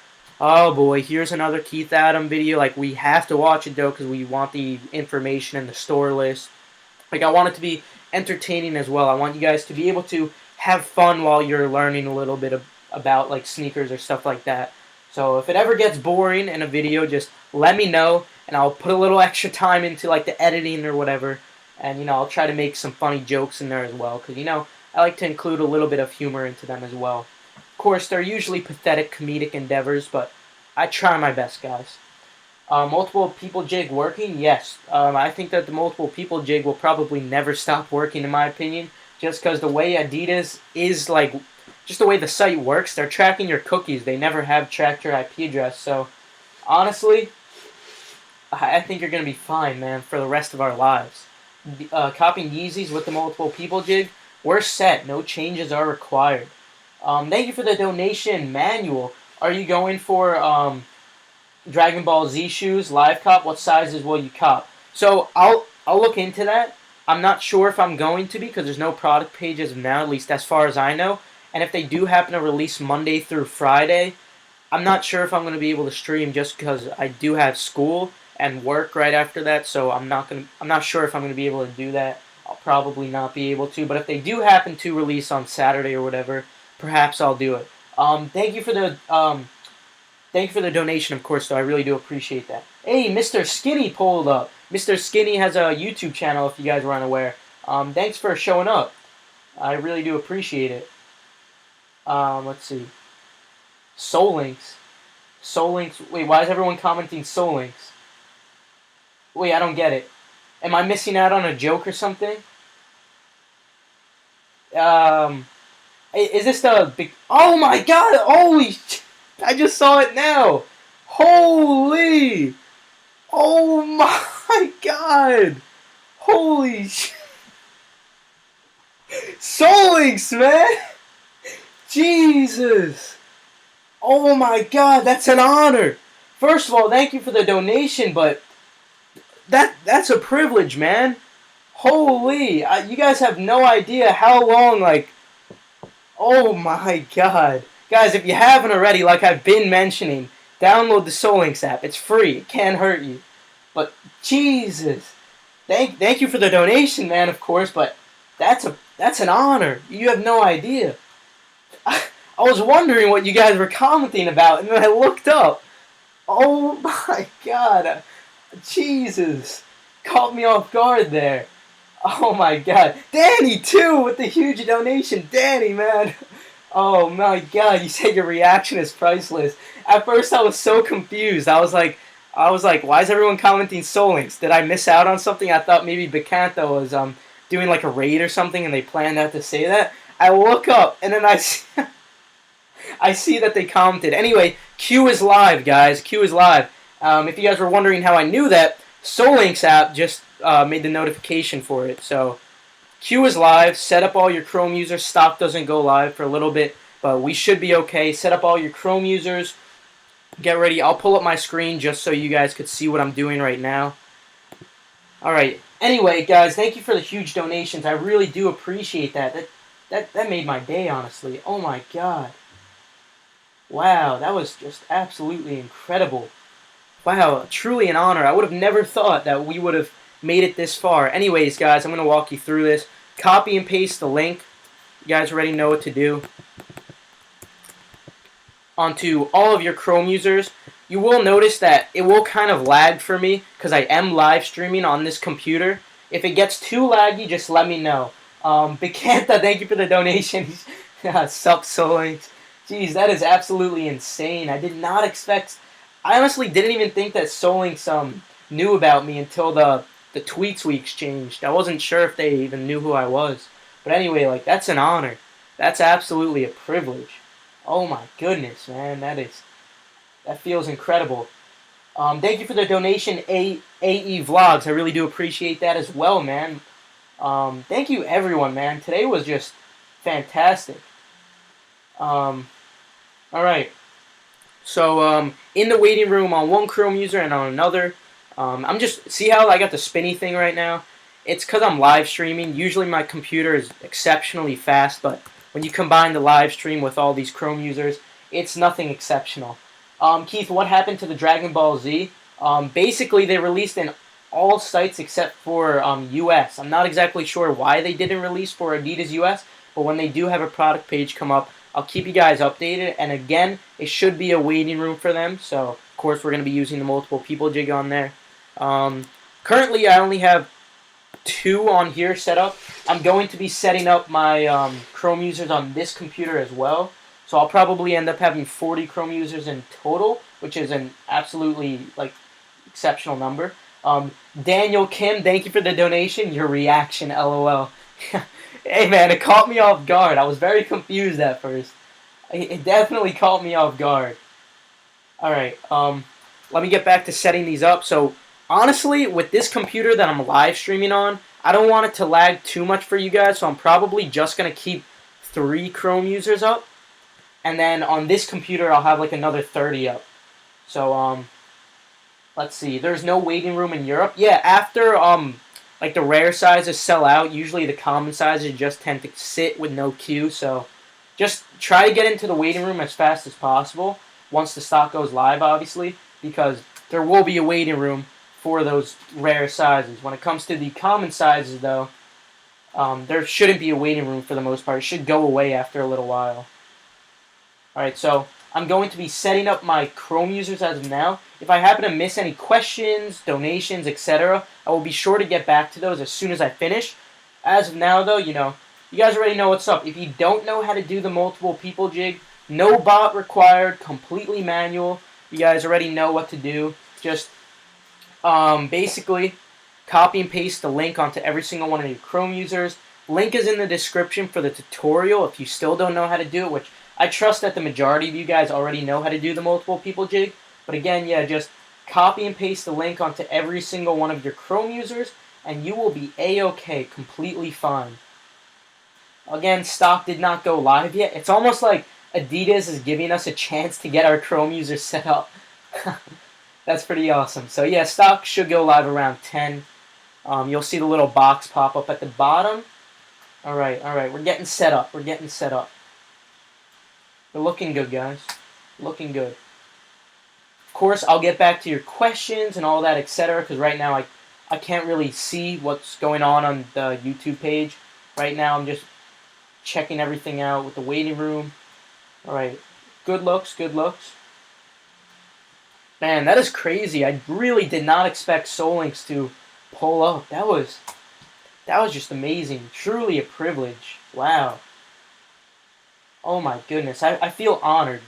oh boy, here's another Keith Adam video. Like, we have to watch it, though, because we want the information in the store list. Like, I want it to be entertaining as well. I want you guys to be able to have fun while you're learning a little bit about like sneakers or stuff like that. So if it ever gets boring in a video, just let me know, and I'll put a little extra time into like the editing or whatever. And I'll try to make some funny jokes in there as well, because I like to include a little bit of humor into them as well. Of course, they're usually pathetic comedic endeavors, but I try my best, guys. Multiple people jig working? Yes. I think that the multiple people jig will probably never stop working, in my opinion, just because the way Adidas is, like, just the way the site works, they're tracking your cookies. They never have tracked your IP address. So, honestly, I think you're going to be fine, man, for the rest of our lives. Copying Yeezys with the multiple people jig, we're set. No changes are required. Thank you for the donation, Manual. Are you going for Dragon Ball Z shoes, live cop? What sizes will you cop? So I'll look into that. I'm not sure if I'm going to be, because there's no product pages now, at least as far as I know. And if they do happen to release Monday through Friday, I'm not sure if I'm going to be able to stream, just because I do have school and work right after that. So I'm not sure if I'm going to be able to do that. I'll probably not be able to. But if they do happen to release on Saturday or whatever, perhaps I'll do it. Thank you for the donation, of course, though. I really do appreciate that. Hey, Mr. Skinny pulled up. Mr. Skinny has a YouTube channel, if you guys were unaware. Thanks for showing up. I really do appreciate it. Let's see. Soul Links. Wait, why is everyone commenting Soul Links? Wait, I don't get it. Am I missing out on a joke or something? Is this the big... Oh my god! Holy... I just saw it now! Holy! Oh my god! Holy sh... Soul Links, man! Jesus! Oh my god, that's an honor! First of all, thank you for the donation, but... That's a privilege, man. Holy... you guys have no idea how long, like... Oh my god. Guys, if you haven't already, like I've been mentioning, download the Soul Links app. It's free. It can't hurt you. But, Jesus. Thank you for the donation, man, of course, but that's an honor. You have no idea. I was wondering what you guys were commenting about, and then I looked up. Oh my god. Jesus. Caught me off guard there. Oh my god. Danny, too, with the huge donation. Danny, man. Oh my god, you said your reaction is priceless. At first I was so confused. I was like, why is everyone commenting Soul Links? Did I miss out on something? I thought maybe Bacantha was doing like a raid or something and they planned out to say that. I look up and then I see that they commented. Anyway, Q is live, guys. Q is live. If you guys were wondering how I knew that, Soul Links app just made the notification for it. So Q is live. Set up all your Chrome users. Stock doesn't go live for a little bit, but we should be okay. Set up all your Chrome users. Get ready. I'll pull up my screen just so you guys could see what I'm doing right now. Alright. Anyway, guys, thank you for the huge donations. I really do appreciate that. That made my day, honestly. Oh my god. Wow, that was just absolutely incredible. Wow, truly an honor. I would have never thought that we would have made it this far. Anyways, guys, I'm going to walk you through this. Copy and paste the link. You guys already know what to do. Onto all of your Chrome users. You will notice that it will kind of lag for me because I am live streaming on this computer. If it gets too laggy, just let me know. Bacantha, thank you for the donation. Sup, Soul Links. Jeez, that is absolutely insane. I did not expect... I honestly didn't even think that Soul Links knew about me until the tweets we exchanged. I wasn't sure if they even knew who I was. But anyway, like, that's an honor. That's absolutely a privilege. Oh my goodness, man. That feels incredible. Thank you for the donation, AE Vlogs. I really do appreciate that as well, man. Thank you, everyone, man. Today was just fantastic. Alright. So, in the waiting room on one Chrome user and on another, see how I got the spinny thing right now? It's because I'm live streaming. Usually my computer is exceptionally fast, but when you combine the live stream with all these Chrome users, it's nothing exceptional. Keith, what happened to the Dragon Ball Z? Basically, they released an all sites except for US. I'm not exactly sure why they didn't release for Adidas US, but when they do have a product page come up, I'll keep you guys updated. And again, it should be a waiting room for them. So, of course, we're going to be using the multiple people jig on there. Currently, I only have 2 on here set up. I'm going to be setting up my Chrome users on this computer as well. So I'll probably end up having 40 Chrome users in total, which is an absolutely exceptional number. Daniel Kim, thank you for the donation. Your reaction, LOL. Hey man, it caught me off guard. I was very confused at first. It definitely caught me off guard. Alright, let me get back to setting these up. So, honestly, with this computer that I'm live streaming on, I don't want it to lag too much for you guys, so I'm probably just going to keep 3 Chrome users up. And then on this computer, I'll have another 30 up. So, let's see. There's no waiting room in Europe. Yeah, after, the rare sizes sell out, usually the common sizes just tend to sit with no queue. So, just try to get into the waiting room as fast as possible once the stock goes live, obviously, because there will be a waiting room for those rare sizes. When it comes to the common sizes, though, there shouldn't be a waiting room for the most part. It should go away after a little while. Alright, so I'm going to be setting up my Chrome users as of now. If I happen to miss any questions, donations, etc., I will be sure to get back to those as soon as I finish. As of now, though, you guys already know what's up. If you don't know how to do the multiple people jig, no bot required, completely manual. You guys already know what to do. Just basically copy and paste the link onto every single one of your Chrome users. Link is in the description for the tutorial if you still don't know how to do it, which I trust that the majority of you guys already know how to do the multiple people jig. But again, yeah, just copy and paste the link onto every single one of your Chrome users, and you will be A-OK, completely fine. Again, stock did not go live yet. It's almost like Adidas is giving us a chance to get our Chrome users set up. That's pretty awesome. So yeah, stock should go live around 10. You'll see the little box pop up at the bottom. Alright, we're getting set up. We're looking good, guys. Looking good. Of course, I'll get back to your questions and all that, etc. Because right now I can't really see what's going on the YouTube page. Right now I'm just checking everything out with the waiting room. Alright. Good looks. Man, that is crazy. I really did not expect Solinks to pull up. That was just amazing. Truly a privilege. Wow. Oh my goodness. I feel honored.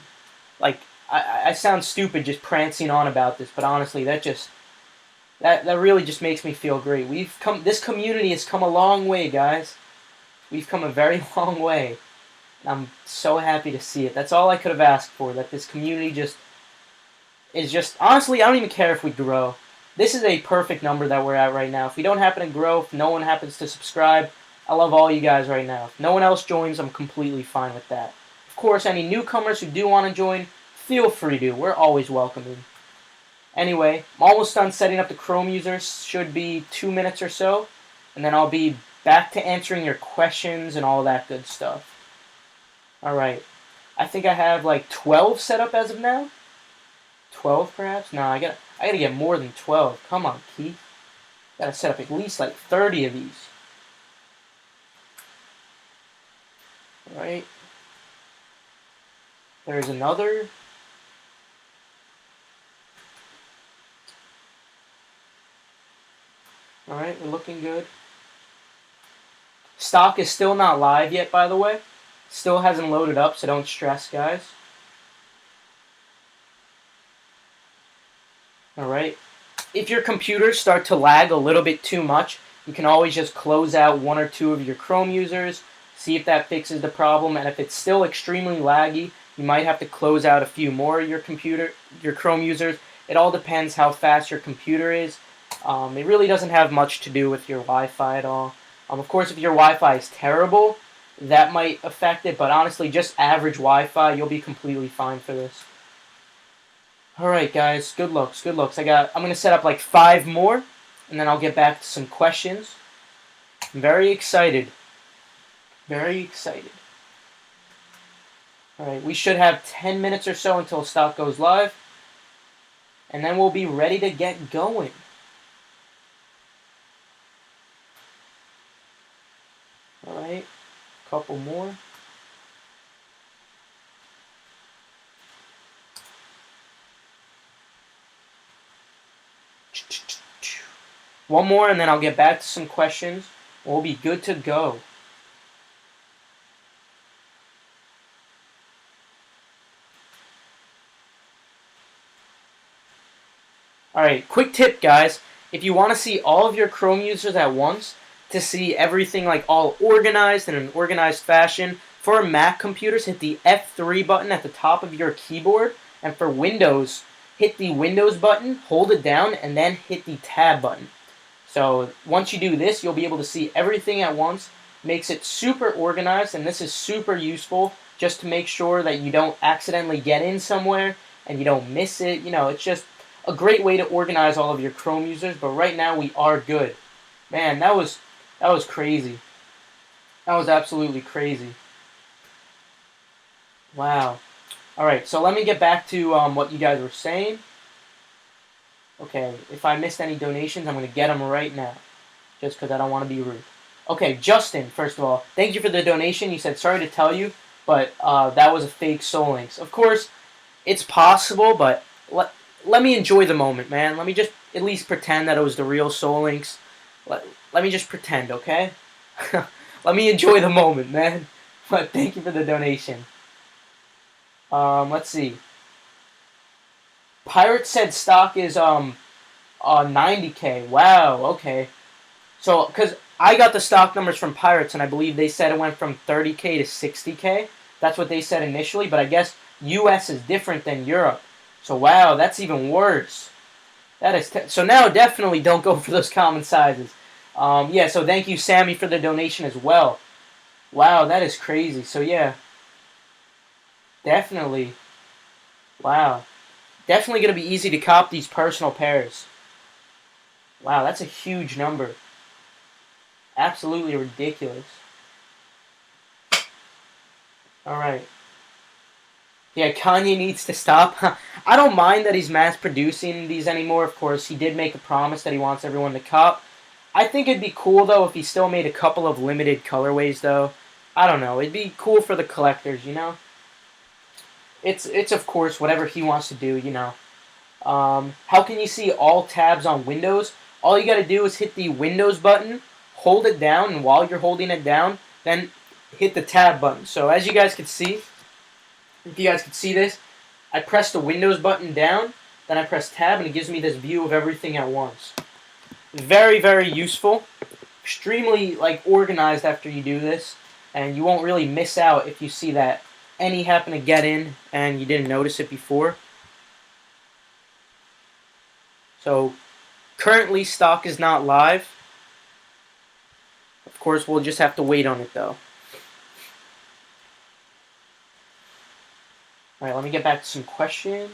I sound stupid just prancing on about this, but honestly, that really just makes me feel great. This community has come a long way, guys. We've come a very long way. I'm so happy to see it. That's all I could have asked for, that this community is just, honestly, I don't even care if we grow. This is a perfect number that we're at right now. If we don't happen to grow, if no one happens to subscribe, I love all you guys right now. If no one else joins, I'm completely fine with that. Of course, any newcomers who do want to join, feel free to. We're always welcoming. Anyway, I'm almost done setting up the Chrome users. Should be 2 minutes or so. And then I'll be back to answering your questions and all that good stuff. Alright. I think I have 12 set up as of now. 12 perhaps? No, I gotta get more than 12. Come on, Keith. Gotta set up at least 30 of these. Alright. There's another. Alright, we're looking good. Stock is still not live yet, by the way. Still hasn't loaded up, so don't stress, guys. Alright. If your computers start to lag a little bit too much, you can always just close out 1 or 2 of your Chrome users, see if that fixes the problem, and if it's still extremely laggy, you might have to close out a few more of your Chrome users. It all depends how fast your computer is. It really doesn't have much to do with your Wi-Fi at all. Of course, if your Wi-Fi is terrible, that might affect it, but honestly, just average Wi-Fi, you'll be completely fine for this. Alright, guys, good looks. I'm going to set up 5 more, and then I'll get back to some questions. I'm very excited. Alright, we should have 10 minutes or so until stock goes live, and then we'll be ready to get going. Couple more. One more, and then I'll get back to some questions. We'll be good to go. Alright, quick tip, guys. If you want to see all of your Chrome users at once, to see everything like all organized in an organized fashion, for Mac computers, hit the F3 button at the top of your keyboard. And for Windows, hit the Windows button, hold it down, and then hit the Tab button. So once you do this, you'll be able to see everything at once. Makes it super organized, and this is super useful just to make sure that you don't accidentally get in somewhere and you don't miss it. You know, it's just a great way to organize all of your Chrome users. But right now we are good. Man, that was crazy. That was absolutely crazy. Wow. All right, so let me get back to what you guys were saying. Okay, if I missed any donations, I'm going to get them right now, just because I don't want to be rude. Okay, Justin, first of all, thank you for the donation. You said, sorry to tell you, but that was a fake Soul Links. Of course, it's possible, but let me enjoy the moment, man. Let me just at least pretend that it was the real Soul Links. Let me just pretend, okay? Let me enjoy the moment, man. But thank you for the donation. Let's see. Pirate said stock is 90K. Wow, okay. So, because I got the stock numbers from Pirates, and I believe they said it went from 30K to 60K. That's what they said initially, but I guess US is different than Europe. So, wow, that's even worse. That is so now definitely don't go for those common sizes. Yeah, so thank you, Sammy, for the donation as well. Wow, that is crazy. So, yeah. Definitely. Wow. Definitely going to be easy to cop these personal pairs. Wow, that's a huge number. Absolutely ridiculous. Alright. Yeah, Kanye needs to stop. I don't mind that he's mass producing these anymore. Of course, he did make a promise that he wants everyone to cop. I think it'd be cool, though, if he still made a couple of limited colorways, though. I don't know. It'd be cool for the collectors, you know? It's of course, whatever he wants to do, you know. How can you see all tabs on Windows? All you got to do is hit the Windows button, hold it down, and while you're holding it down, then hit the tab button. So as you guys can see, if you guys can see this, I press the Windows button down, then I press tab, and it gives me this view of everything at once. Very, very useful. Extremely organized after you do this, and you won't really miss out if you see that any happen to get in and you didn't notice it before. So currently stock is not live. Of course, we'll just have to wait on it though. Alright, let me get back to some questions.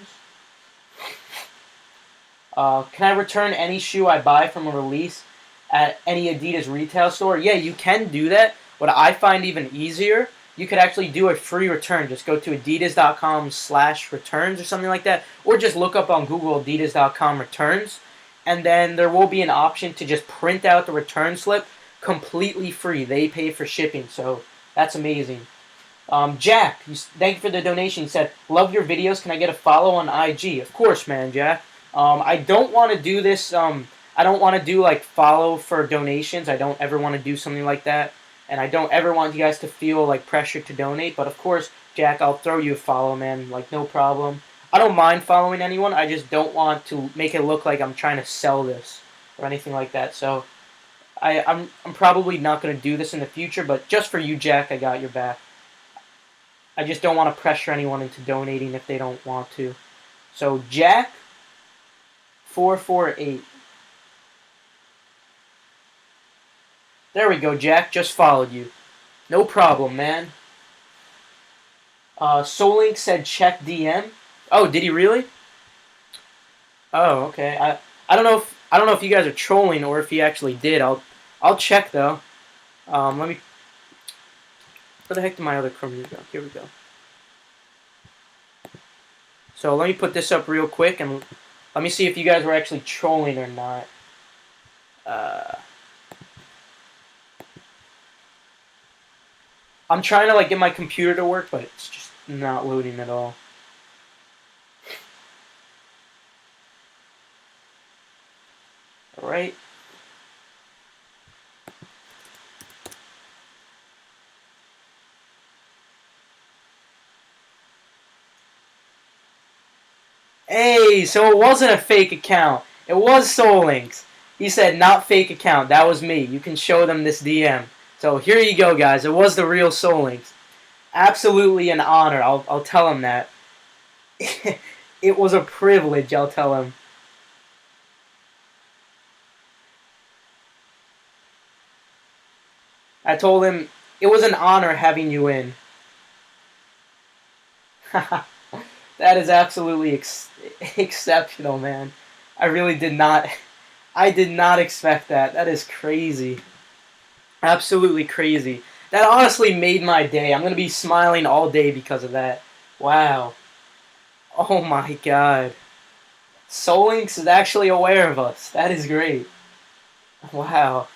Can I return any shoe I buy from a release at any Adidas retail store? Yeah, you can do that. What I find even easier, you could actually do a free return. Just go to adidas.com/returns or something like that. Or just look up on Google adidas.com returns. And then there will be an option to just print out the return slip completely free. They pay for shipping, so that's amazing. Jack, thank you for the donation. He said, love your videos. Can I get a follow on IG? Of course, man, Jack. I don't want to do this. I don't want to do follow for donations. I don't ever want to do something like that. And I don't ever want you guys to feel pressure to donate. But of course, Jack, I'll throw you a follow, man. No problem. I don't mind following anyone. I just don't want to make it look like I'm trying to sell this or anything like that. So I'm probably not going to do this in the future. But just for you, Jack, I got your back. I just don't want to pressure anyone into donating if they don't want to. So Jack 448. There we go, Jack. Just followed you. No problem, man. Solink said check DM. Oh, did he really? Oh, okay. I don't know if you guys are trolling or if he actually did. I'll check though. Let me. Where the heck did my other Chrome go? Here we go. So let me put this up real quick and let me see if you guys were actually trolling or not. I'm trying to like get my computer to work, but it's just not loading at all. All right. Hey, so it wasn't a fake account. It was Soul Links. He said not fake account. That was me. You can show them this DM. So here you go, guys. It was the real Soul Links. Absolutely an honor. I'll tell him that. It was a privilege. I'll tell him. I told him it was an honor having you in. That is absolutely exceptional, man. I really did not. I did not expect that. That is crazy. Absolutely crazy. That honestly made my day. I'm going to be smiling all day because of that. Wow. Oh my god. Solinx is actually aware of us. That is great. Wow.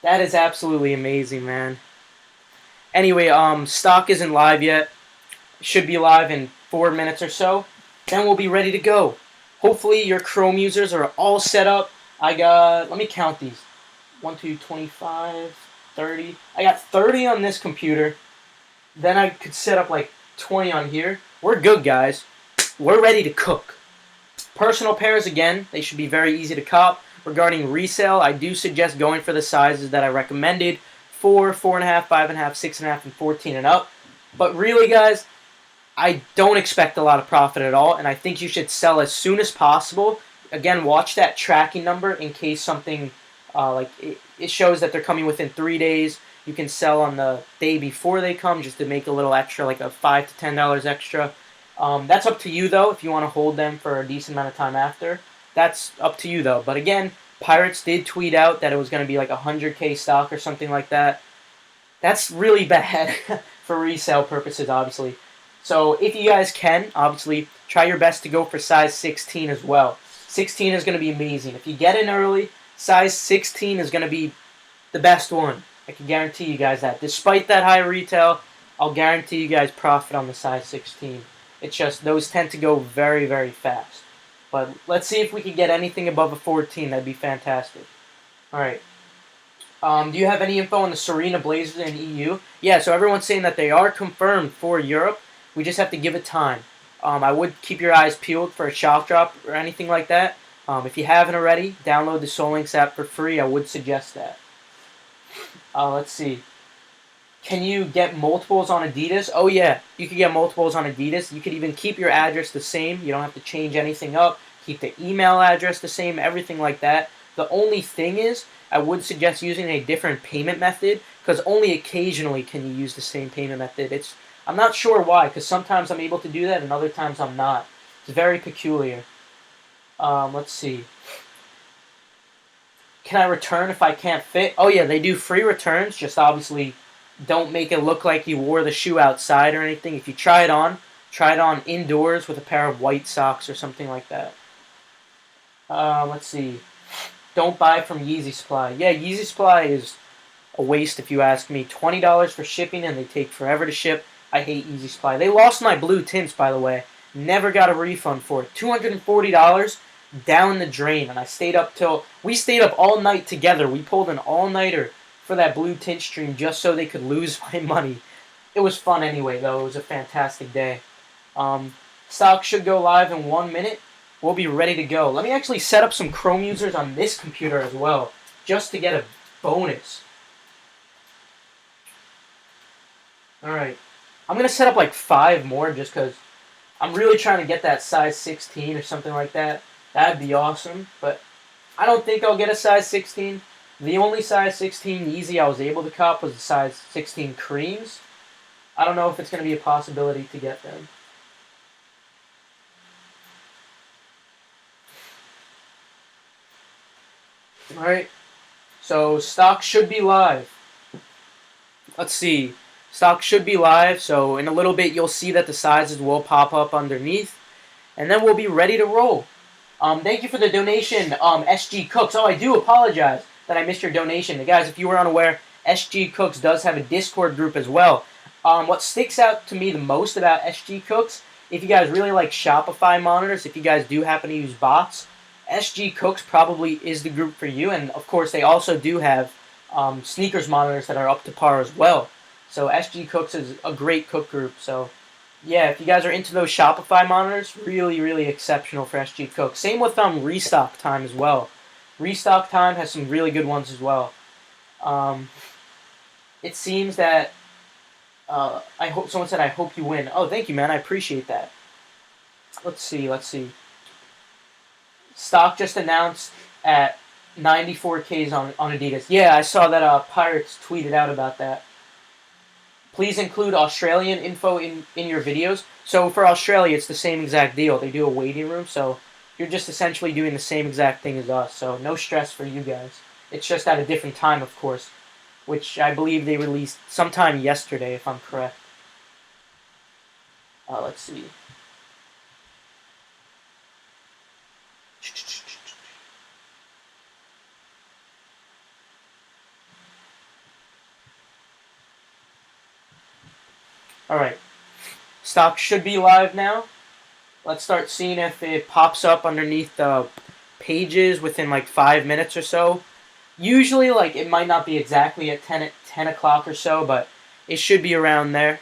That is absolutely amazing, man. Anyway, stock isn't live yet. Should be live in 4 minutes or so. Then we'll be ready to go. Hopefully your Chrome users are all set up. I got, let me count these. 1, 2, 25, 30. I got 30 on this computer. Then I could set up like 20 on here. We're good, guys. We're ready to cook. Personal pairs, again, they should be very easy to cop. Regarding resale, I do suggest going for the sizes that I recommended. 4, 4.5, 5.5, 6.5, and 14 and up. But really, guys, I don't expect a lot of profit at all, and I think you should sell as soon as possible. Again, watch that tracking number in case something, it shows that they're coming within 3 days. You can sell on the day before they come just to make a little extra, like a $5 to $10 extra. That's up to you, though, if you want to hold them for a decent amount of time after. That's up to you, though. But again, Pirates did tweet out that it was going to be like 100K stock or something like that. That's really bad for resale purposes, obviously. So if you guys can, obviously, try your best to go for size 16 as well. 16 is going to be amazing. If you get in early, size 16 is going to be the best one. I can guarantee you guys that. Despite that high retail, I'll guarantee you guys profit on the size 16. It's just those tend to go very, very fast. But let's see if we can get anything above a 14. That'd be fantastic. All right. Do you have any info on the Serena Blazers in EU? Yeah, so everyone's saying that they are confirmed for Europe. We just have to give it time. I would keep your eyes peeled for a shop drop or anything like that. If you haven't already, download the Solinx app for free. I would suggest that. Let's see. Can you get multiples on Adidas? Oh yeah, you can get multiples on Adidas. You could even keep your address the same. You don't have to change anything up. Keep the email address the same, everything like that. The only thing is, I would suggest using a different payment method because only occasionally can you use the same payment method. I'm not sure why, because sometimes I'm able to do that and other times I'm not. It's very peculiar. Let's see. Can I return if I can't fit? Oh yeah, they do free returns. Just obviously don't make it look like you wore the shoe outside or anything. If you try it on indoors with a pair of white socks or something like that. Let's see. Don't buy from Yeezy Supply. Yeah, Yeezy Supply is a waste if you ask me. $20 for shipping and they take forever to ship. I hate Yeezy Supply. They lost my blue tints, by the way. Never got a refund for it. $240 down the drain. And we stayed up all night together. We pulled an all-nighter for that blue tint stream just so they could lose my money. It was fun anyway, though. It was a fantastic day. Stock should go live in 1 minute. We'll be ready to go. Let me actually set up some Chrome users on this computer as well, just to get a bonus. Alright. I'm going to set up like 5 more just because I'm really trying to get that size 16 or something like that. That'd be awesome, but I don't think I'll get a size 16. The only size 16 Yeezy I was able to cop was the size 16 creams. I don't know if it's going to be a possibility to get them. Alright, so stock should be live. Let's see. Stock should be live, so in a little bit you'll see that the sizes will pop up underneath. And then we'll be ready to roll. Thank you for the donation, SG Cooks. Oh, I do apologize that I missed your donation. Guys, if you were unaware, SG Cooks does have a Discord group as well. What sticks out to me the most about SG Cooks, if you guys really like Shopify monitors, if you guys do happen to use bots, SG Cooks probably is the group for you. And of course, they also do have sneakers monitors that are up to par as well. So SG Cooks is a great cook group. So yeah, if you guys are into those Shopify monitors, really, really exceptional for SG Cooks. Same with Restock Time as well. Restock Time has some really good ones as well. It seems that I hope someone said I hope you win. Oh, thank you, man. I appreciate that. Let's see. Stock just announced at 94Ks on Adidas. Yeah, I saw that Pirates tweeted out about that. Please include Australian info in your videos. So for Australia, it's the same exact deal. They do a waiting room, so you're just essentially doing the same exact thing as us. So no stress for you guys. It's just at a different time, of course, which I believe they released sometime yesterday, if I'm correct. Let's see. Alright. Stock should be live now. Let's start seeing if it pops up underneath the pages within like 5 minutes or so. Usually, like, it might not be exactly at 10 o'clock or so, but it should be around there.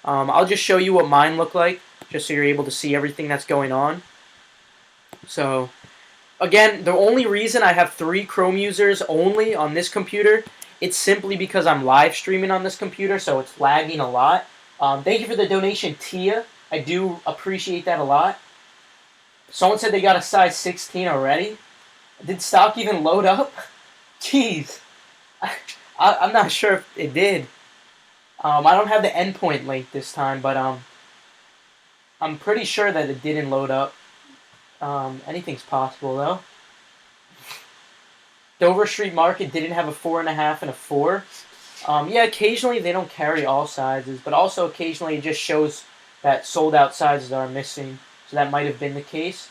I'll just show you what mine look like, just so you're able to see everything that's going on. So, again, the only reason I have 3 Chrome users only on this computer, it's simply because I'm live streaming on this computer, so it's lagging a lot. Thank you for the donation, Tia. I do appreciate that a lot. Someone said they got a size 16 already. Did stock even load up? Jeez. I'm not sure if it did. I don't have the endpoint link this time, but I'm pretty sure that it didn't load up. Anything's possible, though. Dover Street Market didn't have a 4.5 and a 4. Yeah, occasionally they don't carry all sizes, but also occasionally it just shows that sold out sizes are missing. So that might have been the case.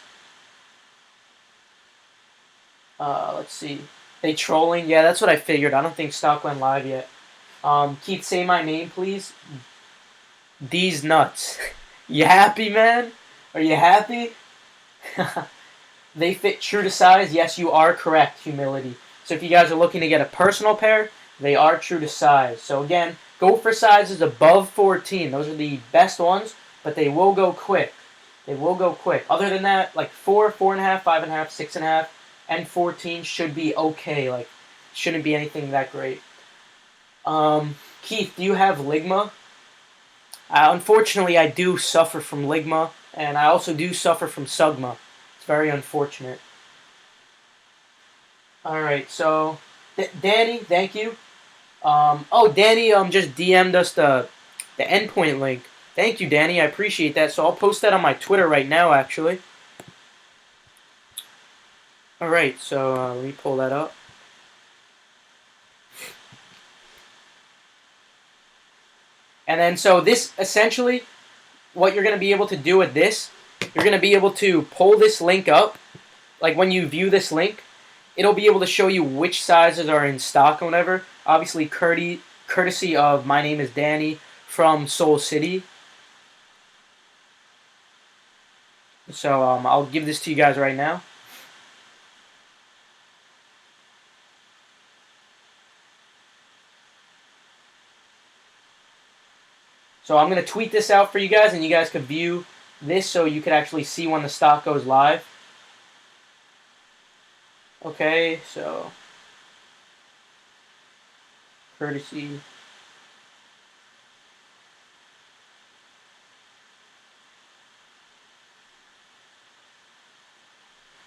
Let's see. They trolling? Yeah, that's what I figured. I don't think stock went live yet. Keith, say my name, please. These nuts. You happy, man? Are you happy? They fit true to size. Yes, you are correct, humility. So if you guys are looking to get a personal pair, they are true to size. So again, go for sizes above 14. Those are the best ones, but they will go quick. They will go quick. Other than that, like 4, 4.5, 5.5, 6.5, and 14 should be okay. Like, shouldn't be anything that great. Keith, do you have ligma? Unfortunately, I do suffer from ligma, and I also do suffer from sugma. It's very unfortunate. Alright, so Danny, thank you. Danny just DM'd us the endpoint link. Thank you, Danny. I appreciate that. So I'll post that on my Twitter right now, actually. Alright, so let me pull that up. And then, so this, essentially, what you're going to be able to do with this, you're going to be able to pull this link up. Like, when you view this link, it'll be able to show you which sizes are in stock or whatever. Obviously, courtesy of My Name is Danny from Soul City. So, I'll give this to you guys right now. So I'm going to tweet this out for you guys, and you guys could view this so you could actually see when the stock goes live. Okay, so courtesy.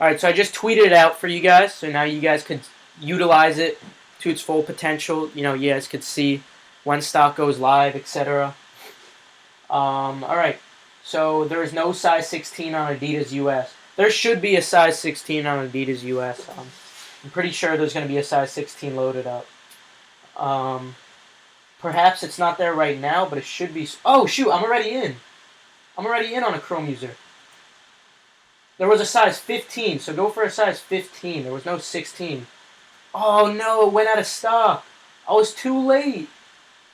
Alright, so I just tweeted it out for you guys, so now you guys could utilize it to its full potential. You know, you guys could see when stock goes live, etc. Alright, so there is no size 16 on Adidas US. There should be a size 16 on Adidas US. I'm pretty sure there's going to be a size 16 loaded up. Perhaps it's not there right now, but it should be. Oh, shoot, I'm already in. I'm already in on a Chrome user. There was a size 15, so go for a size 15. There was no 16. Oh, no, it went out of stock. I was too late.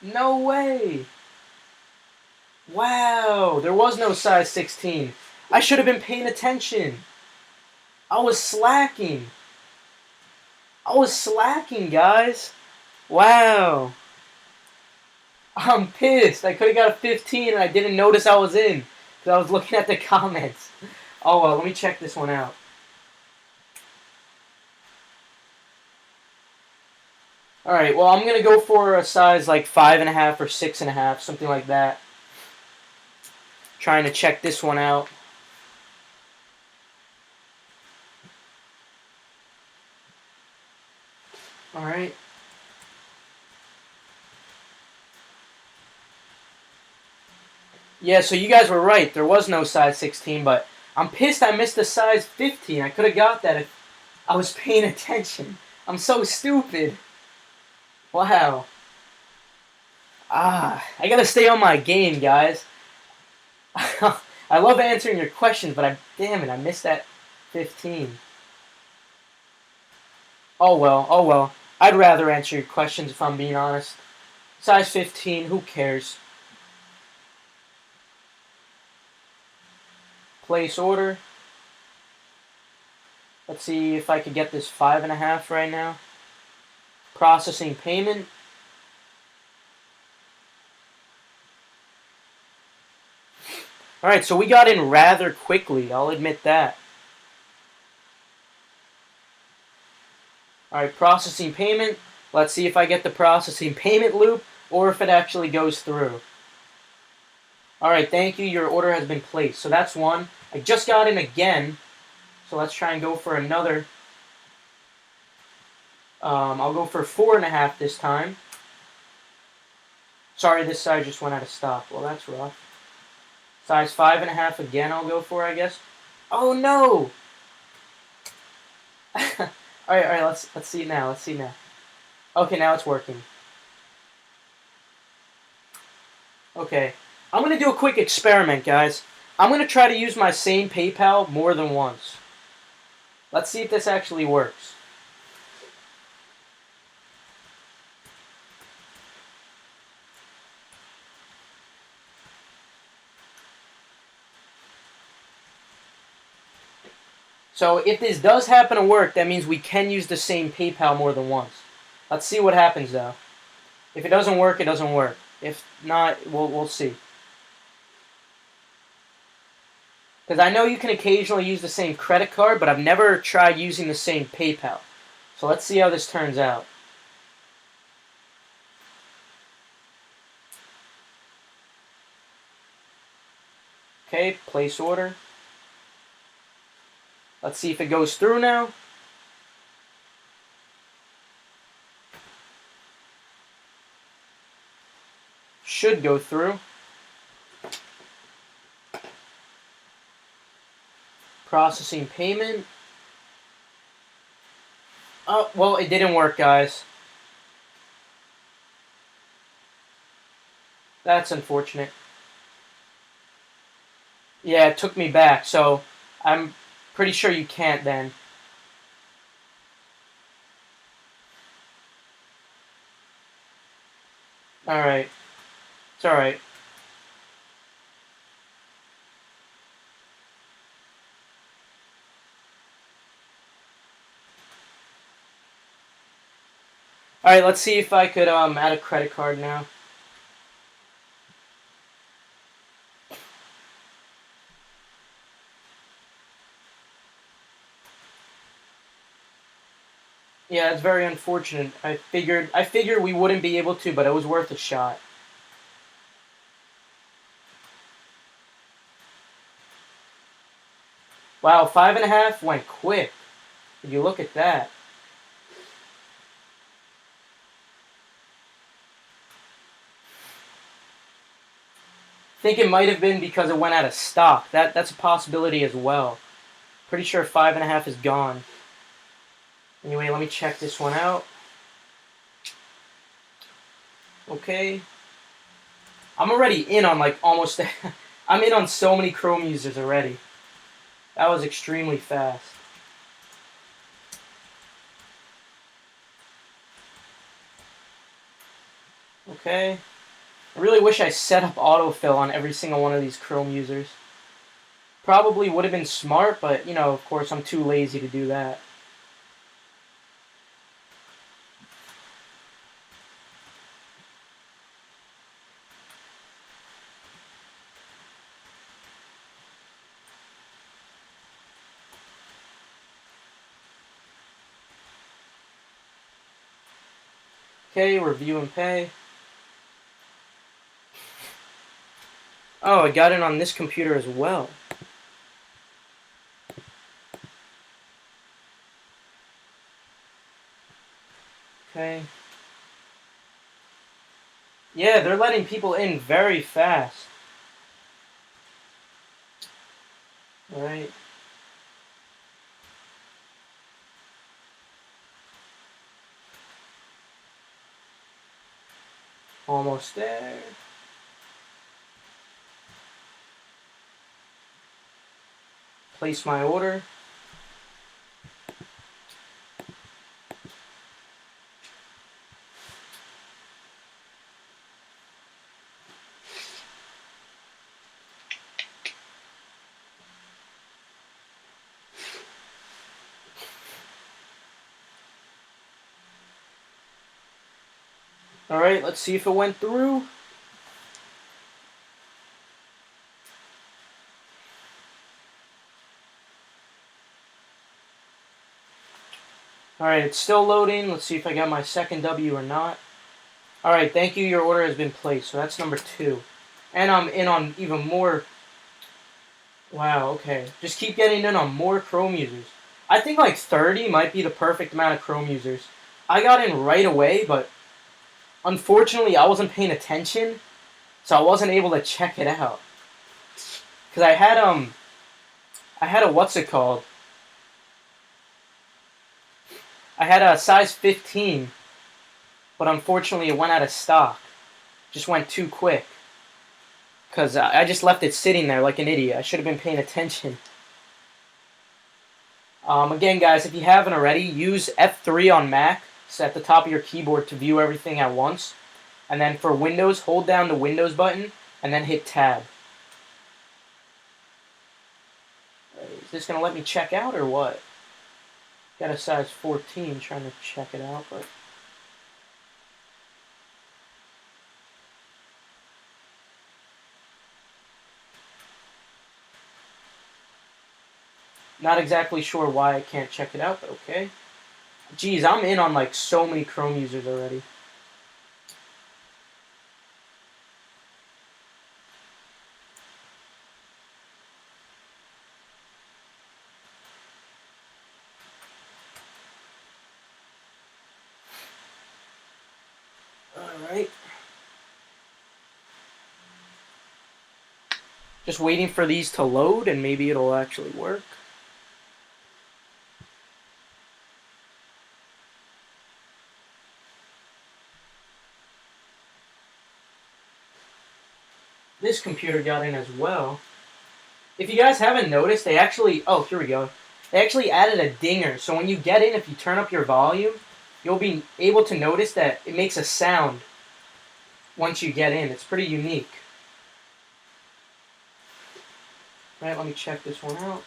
No way. Wow, there was no size 16. I should have been paying attention. I was slacking. I was slacking, guys. Wow. I'm pissed. I could have got a 15 and I didn't notice I was in because I was looking at the comments. Oh well, let me check this one out. Alright, well, I'm going to go for a size like 5.5 or 6.5, something like that. Trying to check this one out. Alright. Yeah, so you guys were right. There was no size 16, but I'm pissed I missed the size 15. I could have got that if I was paying attention. I'm so stupid. Wow. I gotta stay on my game, guys. I love answering your questions, but damn it, I missed that 15. Oh well, oh well. I'd rather answer your questions if I'm being honest. Size 15, who cares? Place order. Let's see if I could get this 5.5 right now. Processing payment. Alright, so we got in rather quickly, I'll admit that. Alright, processing payment. Let's see if I get the processing payment loop or if it actually goes through. Alright, thank you. Your order has been placed. So that's one. I just got in again. So let's try and go for another. I'll go for 4.5 this time. Sorry, this size just went out of stock. Well, that's rough. Size 5.5 again I'll go for, I guess. Oh, no! Alright, let's see now. Let's see now. Okay, now it's working. Okay. I'm going to do a quick experiment, guys. I'm going to try to use my same PayPal more than once. Let's see if this actually works. So if this does happen to work, that means we can use the same PayPal more than once. Let's see what happens, though. If it doesn't work, it doesn't work. If not, we'll see. Because I know you can occasionally use the same credit card, but I've never tried using the same PayPal. So let's see how this turns out. Okay, place order. Let's see if it goes through now. Should go through. Processing payment. Oh, well, it didn't work, guys. That's unfortunate. Yeah, it took me back, so I'm pretty sure you can't then. Alright. It's alright. Alright, let's see if I could add a credit card now. Yeah, it's very unfortunate. I figured we wouldn't be able to, but it was worth a shot. Wow, 5.5 went quick. Would you look at that? I think it might have been because it went out of stock. That's a possibility as well. Pretty sure 5.5 is gone. Anyway, let me check this one out. Okay. I'm already in on like almost... I'm in on so many Chrome users already. That was extremely fast. Okay. I really wish I set up autofill on every single one of these Chrome users. Probably would have been smart, but, you know, of course, I'm too lazy to do that. Okay, review and pay. Oh, I got it on this computer as well. Okay. Yeah, they're letting people in very fast. Alright. Almost there. Place my order. Alright, let's see if it went through. Alright, it's still loading. Let's see if I got my second W or not. Alright, thank you. Your order has been placed. So that's number 2. And I'm in on even more. Wow, okay. Just keep getting in on more Chrome users. I think like 30 might be the perfect amount of Chrome users. I got in right away, but unfortunately I wasn't paying attention, so I wasn't able to check it out. Cause I had a what's it called? I had a size 15, but unfortunately it went out of stock. Just went too quick. Because I just left it sitting there like an idiot. I should have been paying attention. Again, guys, if you haven't already, use F3 on Mac. It's at the top of your keyboard to view everything at once. And then for Windows, hold down the Windows button and then hit Tab. Is this going to let me check out or what? Got a size 14 trying to check it out, but... Not exactly sure why I can't check it out, but okay. Geez, I'm in on like so many Chrome users already. Alright. Just waiting for these to load and maybe it'll actually work. This computer got in as well. If you guys haven't noticed, they actually... Oh, here we go. They actually added a dinger. So when you get in, if you turn up your volume, you'll be able to notice that it makes a sound once you get in. It's pretty unique. Alright, let me check this one out.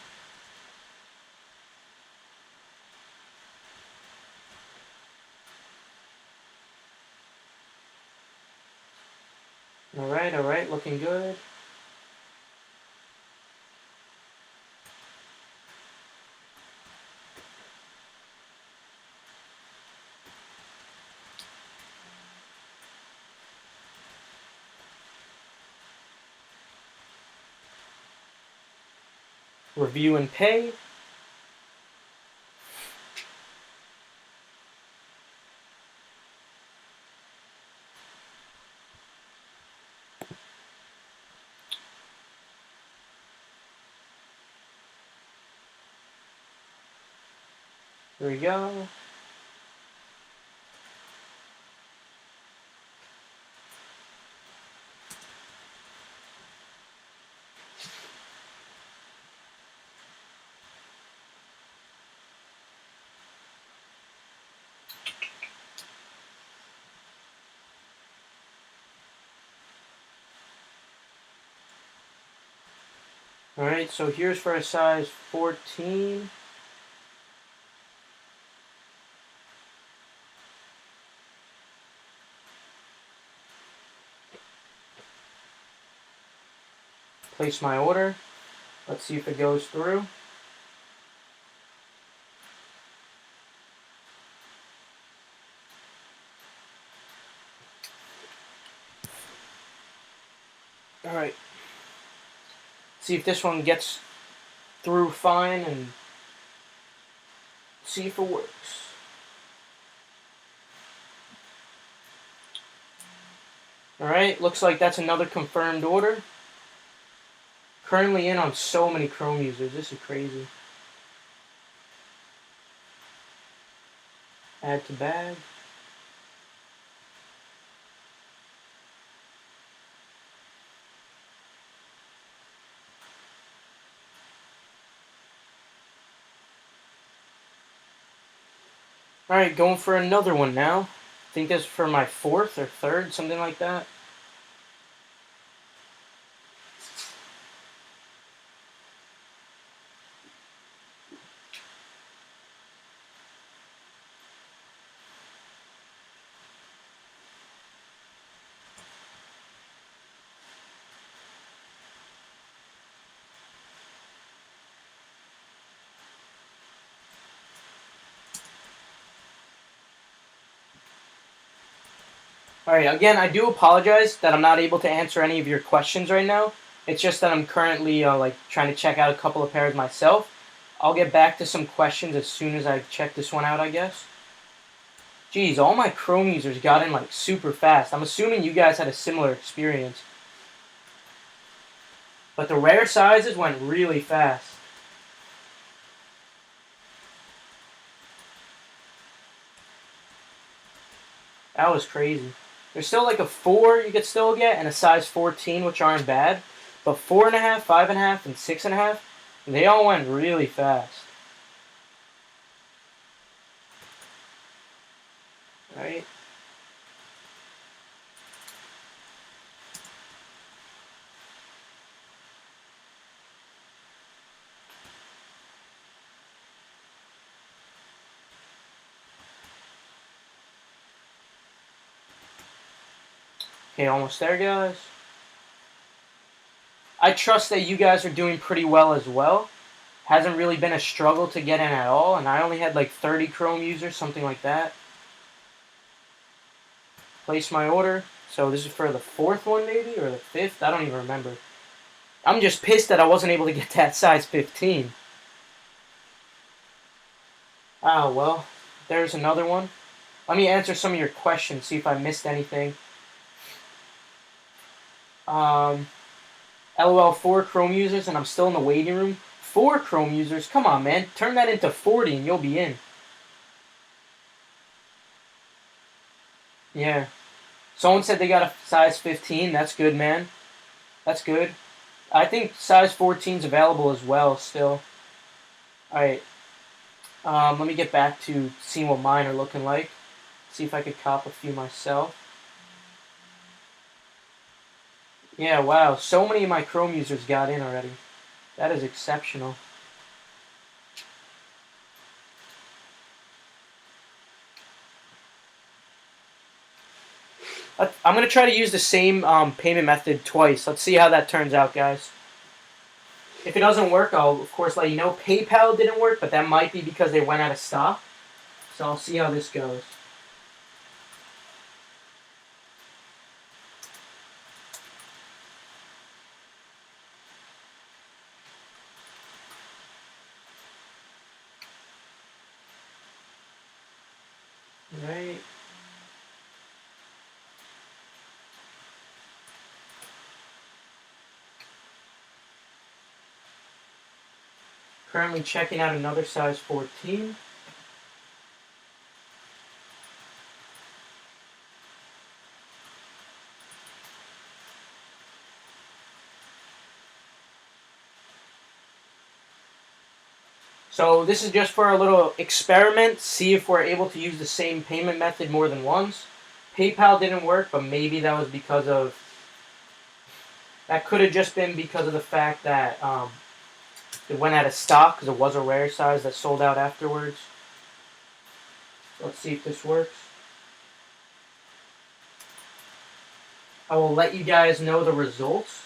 Alright, looking good. Review and pay. There we go. Alright, so here's for a size 14. Place my order. Let's see if it goes through. Alright. See if this one gets through fine and see if it works. Alright, looks like that's another confirmed order. Currently in on so many Chrome users. This is crazy. Add to bag. Alright, going for another one now. I think this is for my 4th or 3rd, something like that. Alright, again, I do apologize that I'm not able to answer any of your questions right now. It's just that I'm currently trying to check out a couple of pairs myself. I'll get back to some questions as soon as I check this one out, I guess. Geez, all my Chrome users got in like super fast. I'm assuming you guys had a similar experience. But the rare sizes went really fast. That was crazy. There's still like a 4 you could still get and a size 14, which aren't bad. But 4.5, 5.5, and 6.5, they all went really fast. Right? Okay, almost there, guys. I trust that you guys are doing pretty well as well. Hasn't really been a struggle to get in at all, and I only had like 30 Chrome users, something like that. Place my order. So this is for the 4th one maybe, or the 5th? I don't even remember. I'm just pissed that I wasn't able to get that size 15. Oh, well, there's another one. Let me answer some of your questions, see if I missed anything. LOL 4 Chrome users, and I'm still in the waiting room. 4 Chrome users? Come on, man. Turn that into 40 and you'll be in. Yeah. Someone said they got a size 15. That's good, man. That's good. I think size 14 is available as well still. Alright. Let me get back to seeing what mine are looking like. See if I could cop a few myself. Yeah, wow. So many of my Chrome users got in already. That is exceptional. I'm going to try to use the same payment method twice. Let's see how that turns out, guys. If it doesn't work, I'll, of course, let you know. PayPal didn't work, but that might be because they went out of stock. So I'll see how this goes. Right. Currently checking out another size 14. So this is just for a little experiment, see if we're able to use the same payment method more than once. PayPal didn't work, but maybe that was because of That could have just been because of the fact that it went out of stock because it was a rare size that sold out afterwards. Let's see if this works. I will let you guys know the results.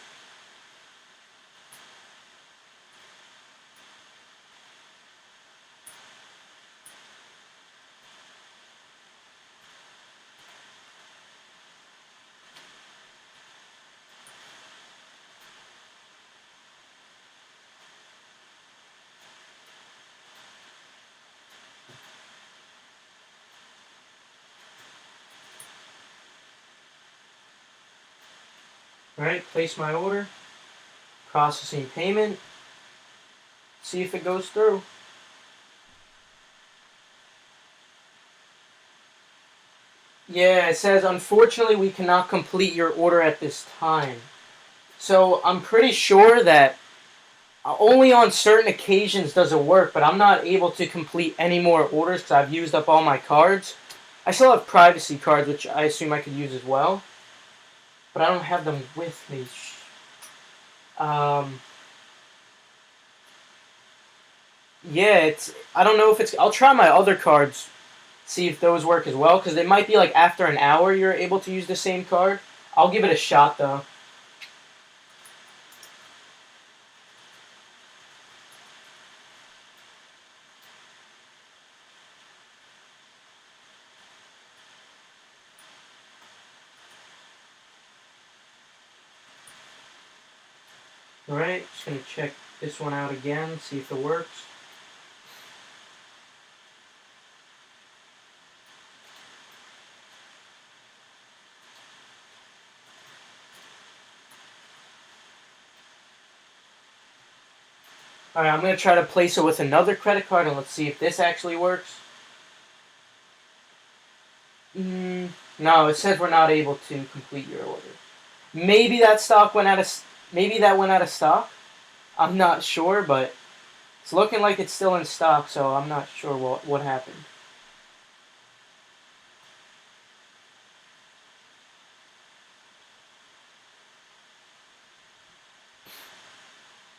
Alright, place my order. Processing payment. See if it goes through. Yeah, it says, unfortunately, we cannot complete your order at this time. So I'm pretty sure that only on certain occasions does it work, but I'm not able to complete any more orders because I've used up all my cards. I still have privacy cards, which I assume I could use as well. But I don't have them with me. Yeah, I don't know if it's... I'll try my other cards, see if those work as well, because it might be like after an hour you're able to use the same card. I'll give it a shot, though. Alright, just going to check this one out again, see if it works. Alright, I'm going to try to place it with another credit card, and let's see if this actually works. No, it says we're not able to complete your order. Maybe that stock went out of... Maybe that went out of stock. I'm not sure, but it's looking like it's still in stock, so I'm not sure what happened.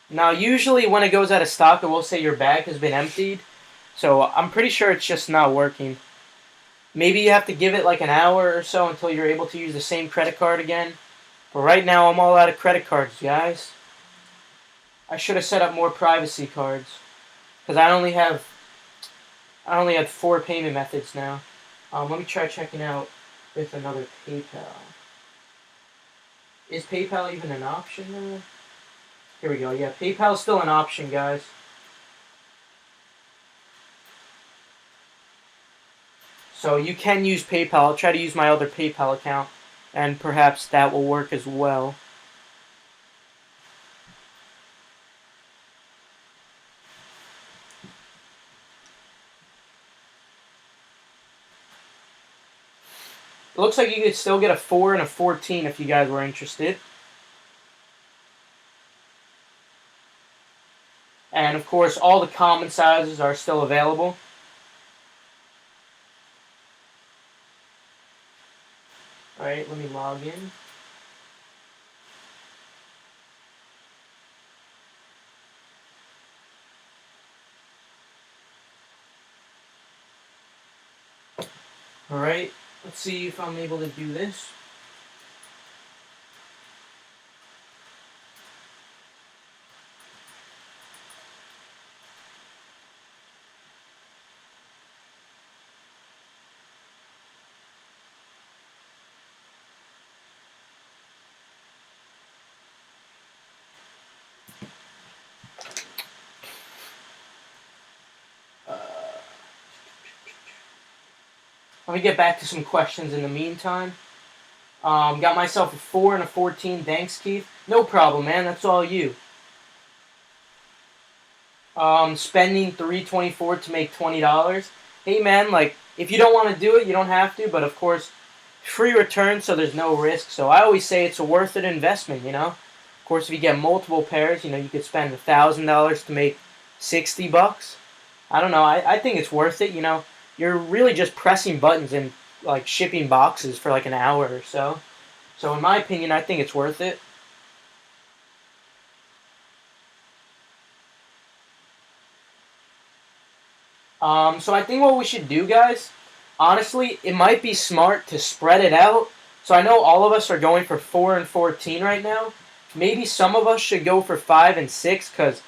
Now, usually when it goes out of stock, it will say your bag has been emptied. So I'm pretty sure it's just not working. Maybe you have to give it like an hour or so until you're able to use the same credit card again. But right now, I'm all out of credit cards, guys. I should have set up more privacy cards. Because I only have 4 payment methods now. Let me try checking out with another PayPal. Is PayPal even an option there? Here we go. Yeah, PayPal's still an option, guys. So you can use PayPal. I'll try to use my other PayPal account, and perhaps that will work as well. It looks like you could still get a 4 and a 14 if you guys were interested. And of course, all the common sizes are still available. Alright, let me log in. Alright, let's see if I'm able to do this. Let me get back to some questions in the meantime. Got myself a 4 and a 14. Thanks, Keith. No problem, man. That's all you. Spending $3.24 to make $20. Hey, man, like, if you don't want to do it, you don't have to. But, of course, free return, so there's no risk. So I always say it's a worth it investment, you know? Of course, if you get multiple pairs, you know, you could spend $1,000 to make $60. I don't know. I think it's worth it, you know? You're really just pressing buttons and like shipping boxes for like an hour or so. So in my opinion, I think it's worth it. So I think what we should do, guys, honestly, it might be smart to spread it out. So I know all of us are going for 4 and 14 right now. Maybe some of us should go for 5 and 6 because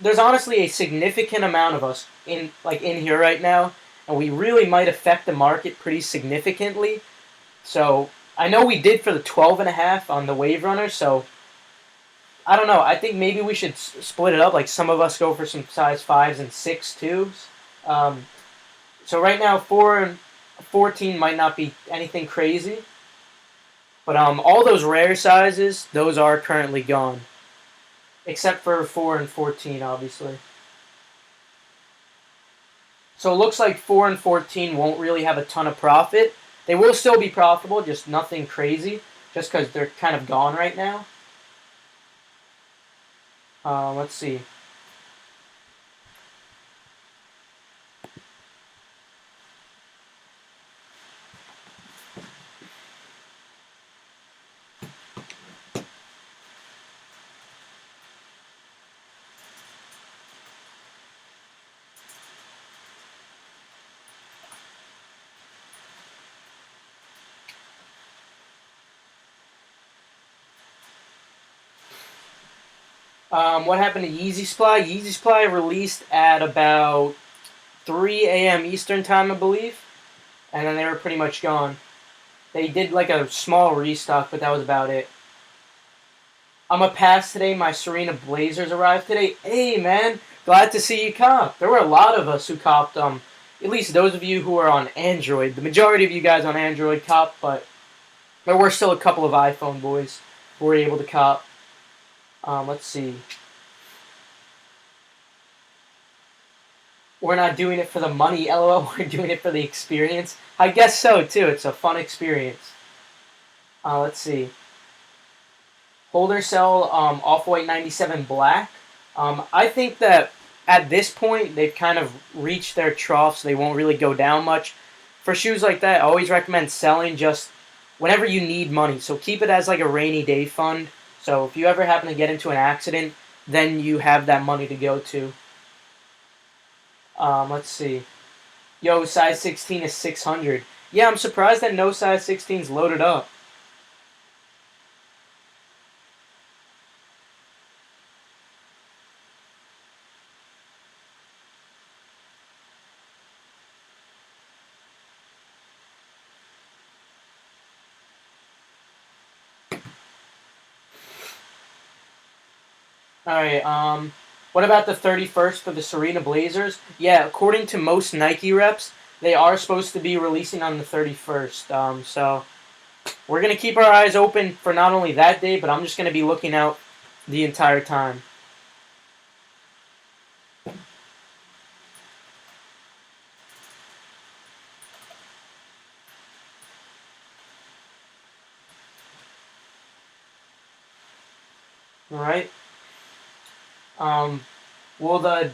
there's honestly a significant amount of us in here right now, and we really might affect the market pretty significantly. So I know we did for the 12 and a half on the Wave Runner. So I don't know. I think maybe we should split it up. Like some of us go for some size 5s and 6 twos. Um, so right now, 4 and 14 might not be anything crazy, but all those rare sizes, those are currently gone, except for 4 and 14, obviously. So it looks like 4 and 14 won't really have a ton of profit. They will still be profitable, just nothing crazy, just because they're kind of gone right now. Let's see. What happened to Yeezy Supply? Yeezy Supply released at about 3 a.m. Eastern time, I believe, and then they were pretty much gone. They did like a small restock, but that was about it. I'm a pass today. My Serena Blazers arrived today. Hey, man, glad to see you cop. There were a lot of us who copped. At least those of you who are on Android. The majority of you guys on Android cop, but there were still a couple of iPhone boys who were able to cop. Let's see. We're not doing it for the money, LOL. We're doing it for the experience. I guess so too. It's a fun experience. Let's see. Holder cell off-white 97 black. I think that at this point they've kind of reached their trough, so they won't really go down much. For shoes like that, I always recommend selling just whenever you need money. So keep it as like a rainy day fund. So if you ever happen to get into an accident, then you have that money to go to. Let's see. Yo, size 16 is 600. Yeah, I'm surprised that no size 16 is loaded up. All right. What about the 31st for the Serena Blazers? Yeah, according to most Nike reps, they are supposed to be releasing on the 31st. So we're gonna keep our eyes open for not only that day, but I'm just gonna be looking out the entire time. All right. Um, will the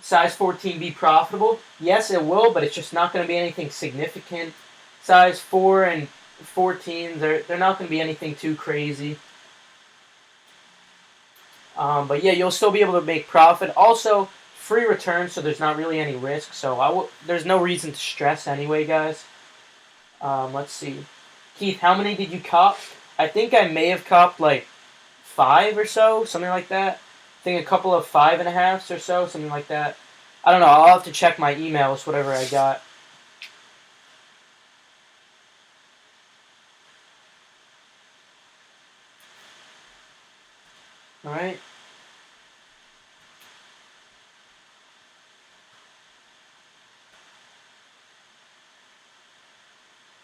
size 14 be profitable? Yes, it will, but it's just not going to be anything significant. Size 4 and 14, they're not going to be anything too crazy. But yeah, you'll still be able to make profit. Also, free return, so there's not really any risk. So there's no reason to stress anyway, guys. Let's see. Keith, how many did you cop? I think I may have copped like 5 or so, something like that. I think a couple of 5.5s or so, something like that. I don't know. I'll have to check my emails, whatever I got. All right.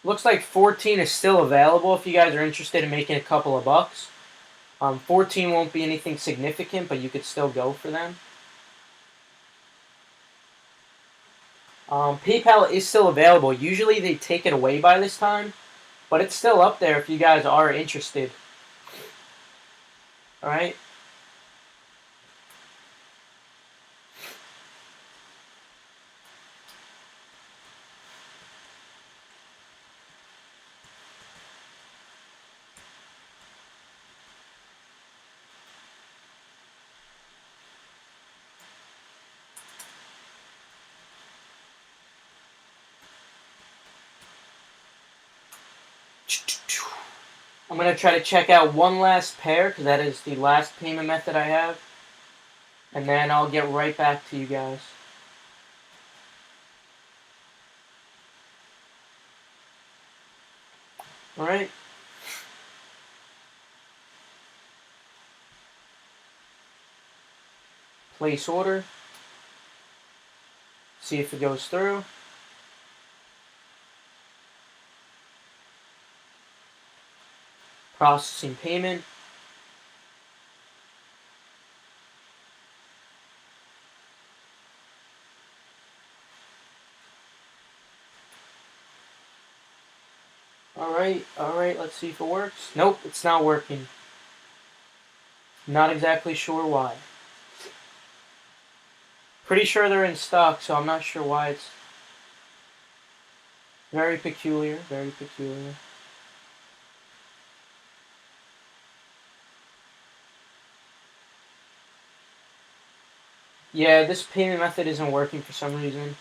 Looks like 14 is still available if you guys are interested in making a couple of bucks. 14 won't be anything significant, but you could still go for them. PayPal is still available. Usually they take it away by this time, but it's still up there if you guys are interested. All right. I'm going to try to check out one last pair, because that is the last payment method I have. And then I'll get right back to you guys. Alright. Place order. See if it goes through. Processing payment. Alright, let's see if it works. Nope, it's not working. Not exactly sure why. Pretty sure they're in stock, so I'm not sure why it's very peculiar, very peculiar. Yeah, this payment method isn't working for some reason.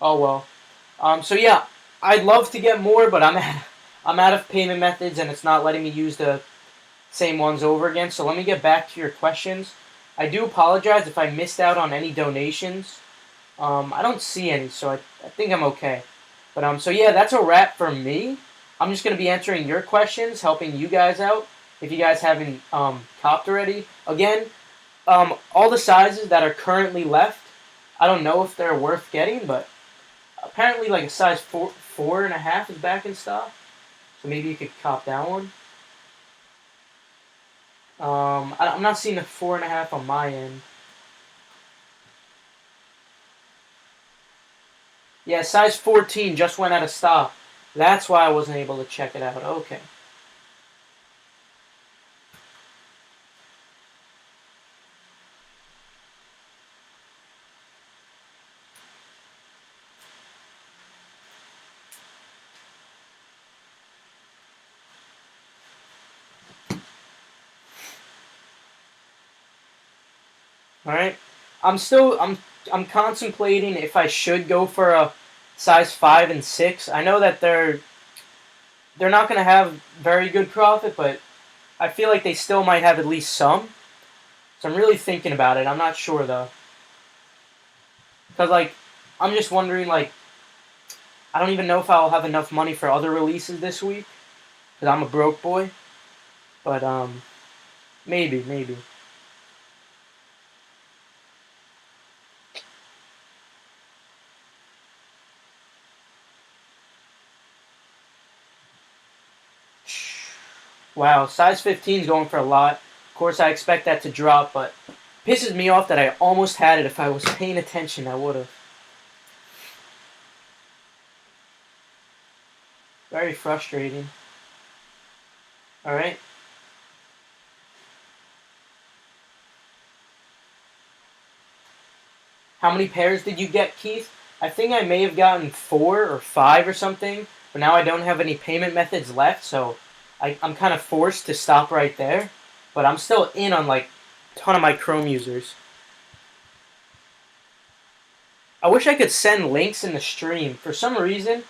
Oh well. So yeah, I'd love to get more, but I'm out of payment methods, and it's not letting me use the same ones over again. So let me get back to your questions. I do apologize if I missed out on any donations. I don't see any, so I think I'm okay. But so yeah, that's a wrap for me. I'm just gonna be answering your questions, helping you guys out. If you guys haven't copped already, again, all the sizes that are currently left, I don't know if they're worth getting, but apparently like a size 4.5 is back in stock. So maybe you could cop that one. I'm not seeing the 4.5 on my end. Yeah, size 14 just went out of stock. That's why I wasn't able to check it out. Okay. All right. I'm contemplating if I should go for a size 5 and 6. I know that they're not going to have very good profit, but I feel like they still might have at least some. So I'm really thinking about it. I'm not sure though. Cuz like I'm just wondering, like, I don't even know if I'll have enough money for other releases this week cuz I'm a broke boy. But maybe. Wow, size 15 is going for a lot. Of course, I expect that to drop, but it pisses me off that I almost had it. If I was paying attention, I would have. Very frustrating. Alright. How many pairs did you get, Keith? I think I may have gotten 4 or 5 or something, but now I don't have any payment methods left, so I'm kind of forced to stop right there. But I'm still in on like a ton of my Chrome users. I wish I could send links in the stream. For some reason,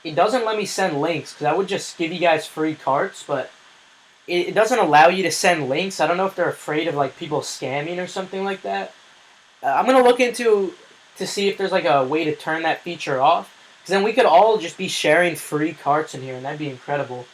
it doesn't let me send links, because I would just give you guys free carts, but it doesn't allow you to send links. I don't know if they're afraid of like people scamming or something like that. I'm gonna look into to see if there's like a way to turn that feature off, because then we could all just be sharing free carts in here, and that'd be incredible.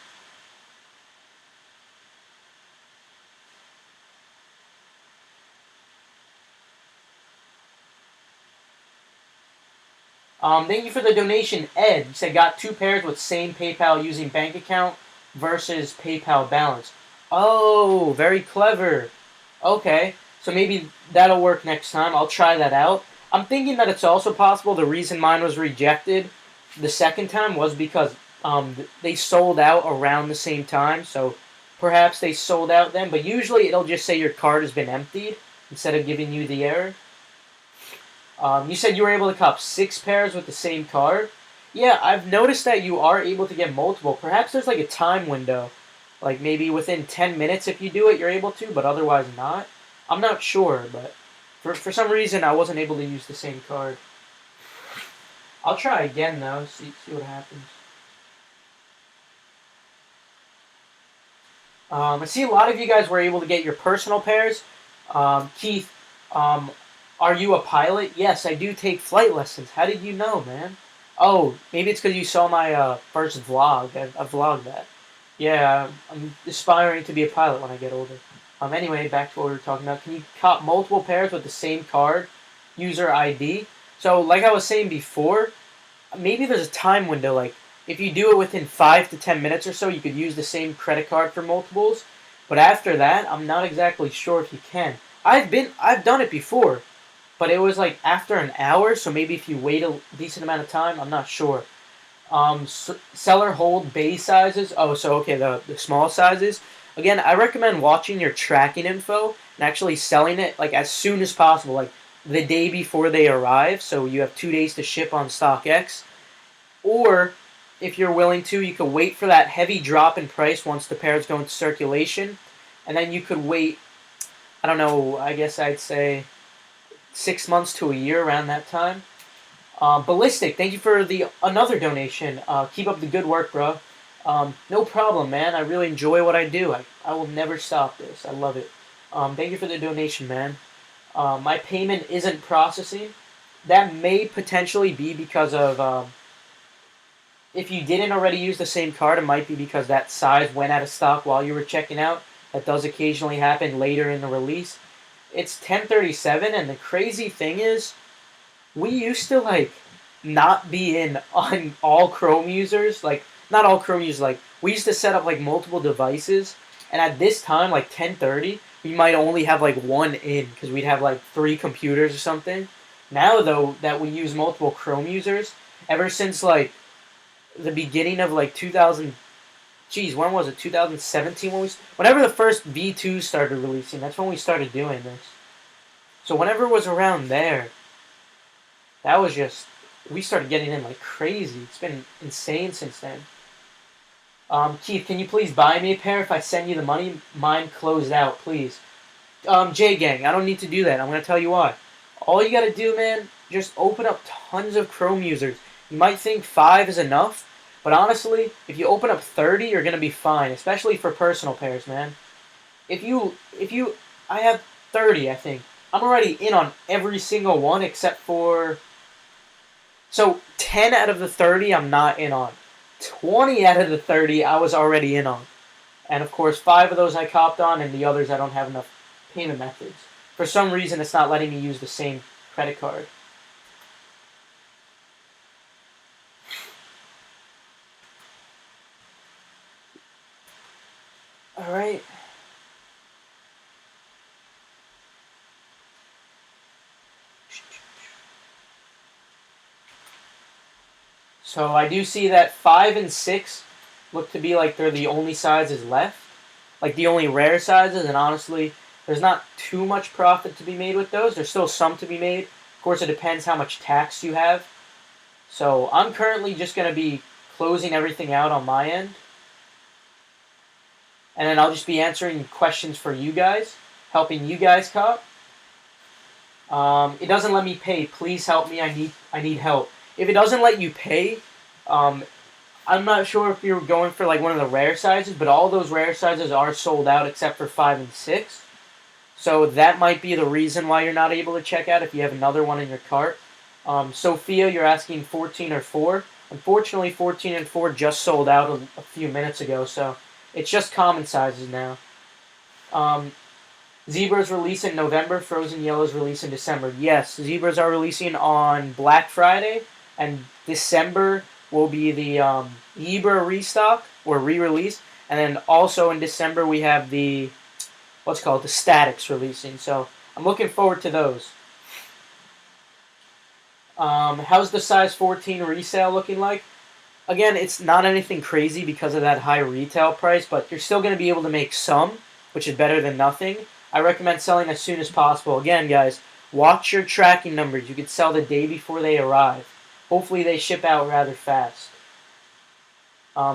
Thank you for the donation, Ed. You said got 2 pairs with same PayPal using bank account versus PayPal balance. Oh, very clever. Okay, so maybe that'll work next time. I'll try that out. I'm thinking that it's also possible the reason mine was rejected the second time was because they sold out around the same time. So perhaps they sold out then. But usually it'll just say your card has been emptied instead of giving you the error. You said you were able to cop 6 pairs with the same card. Yeah, I've noticed that you are able to get multiple. Perhaps there's like a time window. Like maybe within 10 minutes if you do it, you're able to, but otherwise not. I'm not sure, but for some reason I wasn't able to use the same card. I'll try again though, see what happens. I see a lot of you guys were able to get your personal pairs. Keith, um, are you a pilot? Yes, I do take flight lessons. How did you know, man? Oh, maybe it's because you saw my first vlog. I vlogged that. Yeah, I'm aspiring to be a pilot when I get older. Anyway, back to what we were talking about. Can you cop multiple pairs with the same card, user ID? So, like I was saying before, maybe there's a time window. Like, if you do it within 5 to 10 minutes or so, you could use the same credit card for multiples. But after that, I'm not exactly sure if you can. I've done it before, but it was like after an hour. So maybe if you wait a decent amount of time, I'm not sure. Seller hold base sizes. Oh, so okay, the small sizes. Again, I recommend watching your tracking info and actually selling it like as soon as possible, like the day before they arrive. So you have 2 days to ship on StockX. Or if you're willing to, you could wait for that heavy drop in price once the pairs go into circulation, and then you could wait. I don't know. I guess I'd say 6 months to a year around that time. Ballistic, thank you for the another donation. Keep up the good work, bro. No problem, man. I really enjoy what I do. I will never stop this. I love it. Thank you for the donation, man. My payment isn't processing. That may potentially be because of if you didn't already use the same card, it might be because that size went out of stock while you were checking out. That does occasionally happen later in the release. It's 10:37, and the crazy thing is, we used to like not be in on all Chrome users, like not all Chrome users. Like we used to set up like multiple devices, and at this time, like 10:30, we might only have like one in because we'd have like 3 computers or something. Now though, that we use multiple Chrome users, ever since like the beginning of like 2000. Geez, when was it? 2017 whenever the first V2 started releasing, that's when we started doing this. So whenever it was around there, that was just we started getting in like crazy. It's been insane since then. Keith, can you please buy me a pair if I send you the money? Mine closed out, please. J Gang, I don't need to do that. I'm gonna tell you why. All you gotta do, man, just open up tons of Chrome users. You might think 5 is enough, but honestly, if you open up 30, you're gonna be fine, especially for personal pairs, man. I have 30, I think. I'm already in on every single one except for. So 10 out of the 30 I'm not in on. 20 out of the 30 I was already in on. And of course 5 of those I copped on, and the others I don't have enough payment methods. For some reason it's not letting me use the same credit card. Alright. So I do see that 5 and 6 look to be like they're the only sizes left. Like the only rare sizes, and honestly, there's not too much profit to be made with those. There's still some to be made. Of course, it depends how much tax you have. So I'm currently just going to be closing everything out on my end. And then I'll just be answering questions for you guys, helping you guys cop. It doesn't let me pay. Please help me. I need help. If it doesn't let you pay, I'm not sure if you're going for like one of the rare sizes, but all those rare sizes are sold out except for 5 and 6. So that might be the reason why you're not able to check out if you have another one in your cart. Sophia, you're asking 14 or 4. Unfortunately, 14 and 4 just sold out a few minutes ago, so it's just common sizes now. Zebras release in November, Frozen Yellows release in December. Yes, Zebras are releasing on Black Friday, and December will be the Zebra restock or re-release, and then also in December we have the the Statics releasing. So I'm looking forward to those. How's the size 14 resale looking like? Again, it's not anything crazy because of that high retail price, but you're still going to be able to make some, which is better than nothing. I recommend selling as soon as possible. Again, guys, watch your tracking numbers. You could sell the day before they arrive. Hopefully they ship out rather fast.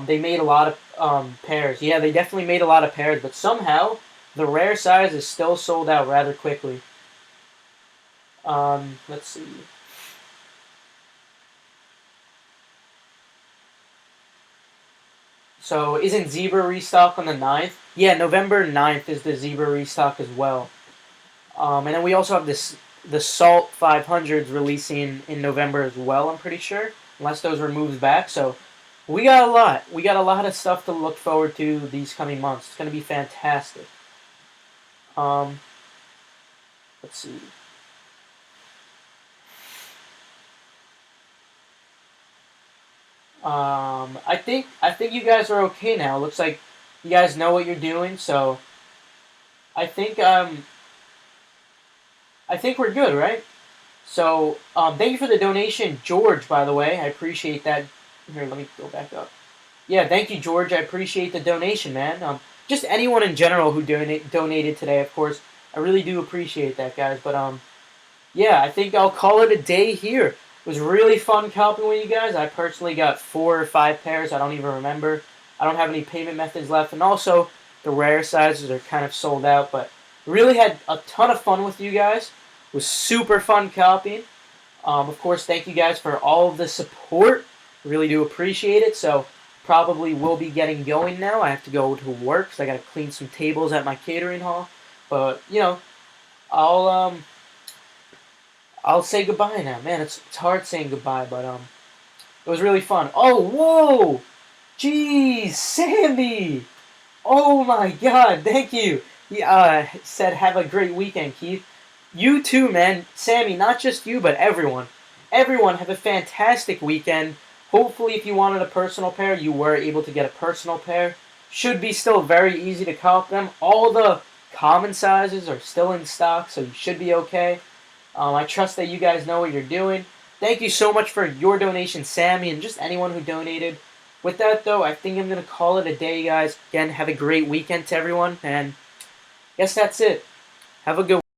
They made a lot of pairs. Yeah, they definitely made a lot of pairs, but somehow the rare size is still sold out rather quickly. Let's see. So isn't Zebra restock on the 9th? Yeah, November 9th is the Zebra restock as well. And then we also have the Salt 500s releasing in November as well, I'm pretty sure. Unless those were moved back. So we got a lot. We got a lot of stuff to look forward to these coming months. It's going to be fantastic. Let's see. I think you guys are okay now. Looks like you guys know what you're doing, so I think we're good, right? So thank you for the donation, George. By the way, I appreciate that. Here, let me go back up. Yeah, thank you, George. I appreciate the donation, man. Just anyone in general who donated today, of course. I really do appreciate that, guys. But yeah, I think I'll call it a day here. It was really fun copying with you guys. I personally got 4 or 5 pairs. I don't even remember. I don't have any payment methods left. And also, the rare sizes are kind of sold out. But really had a ton of fun with you guys. It was super fun copying. Of course, thank you guys for all of the support. Really do appreciate it. So, probably will be getting going now. I have to go to work because I got to clean some tables at my catering hall. But, you know, I'll say goodbye now. Man, it's hard saying goodbye, but it was really fun. Oh, whoa! Jeez, Sammy! Oh my god, thank you! He said have a great weekend, Keith. You too, man. Sammy, not just you, but everyone. Everyone have a fantastic weekend. Hopefully, if you wanted a personal pair, you were able to get a personal pair. Should be still very easy to cop them. All the common sizes are still in stock, so you should be okay. I trust that you guys know what you're doing. Thank you so much for your donation, Sammy, and just anyone who donated. With that, though, I think I'm going to call it a day, guys. Again, have a great weekend to everyone, and I guess that's it. Have a good one.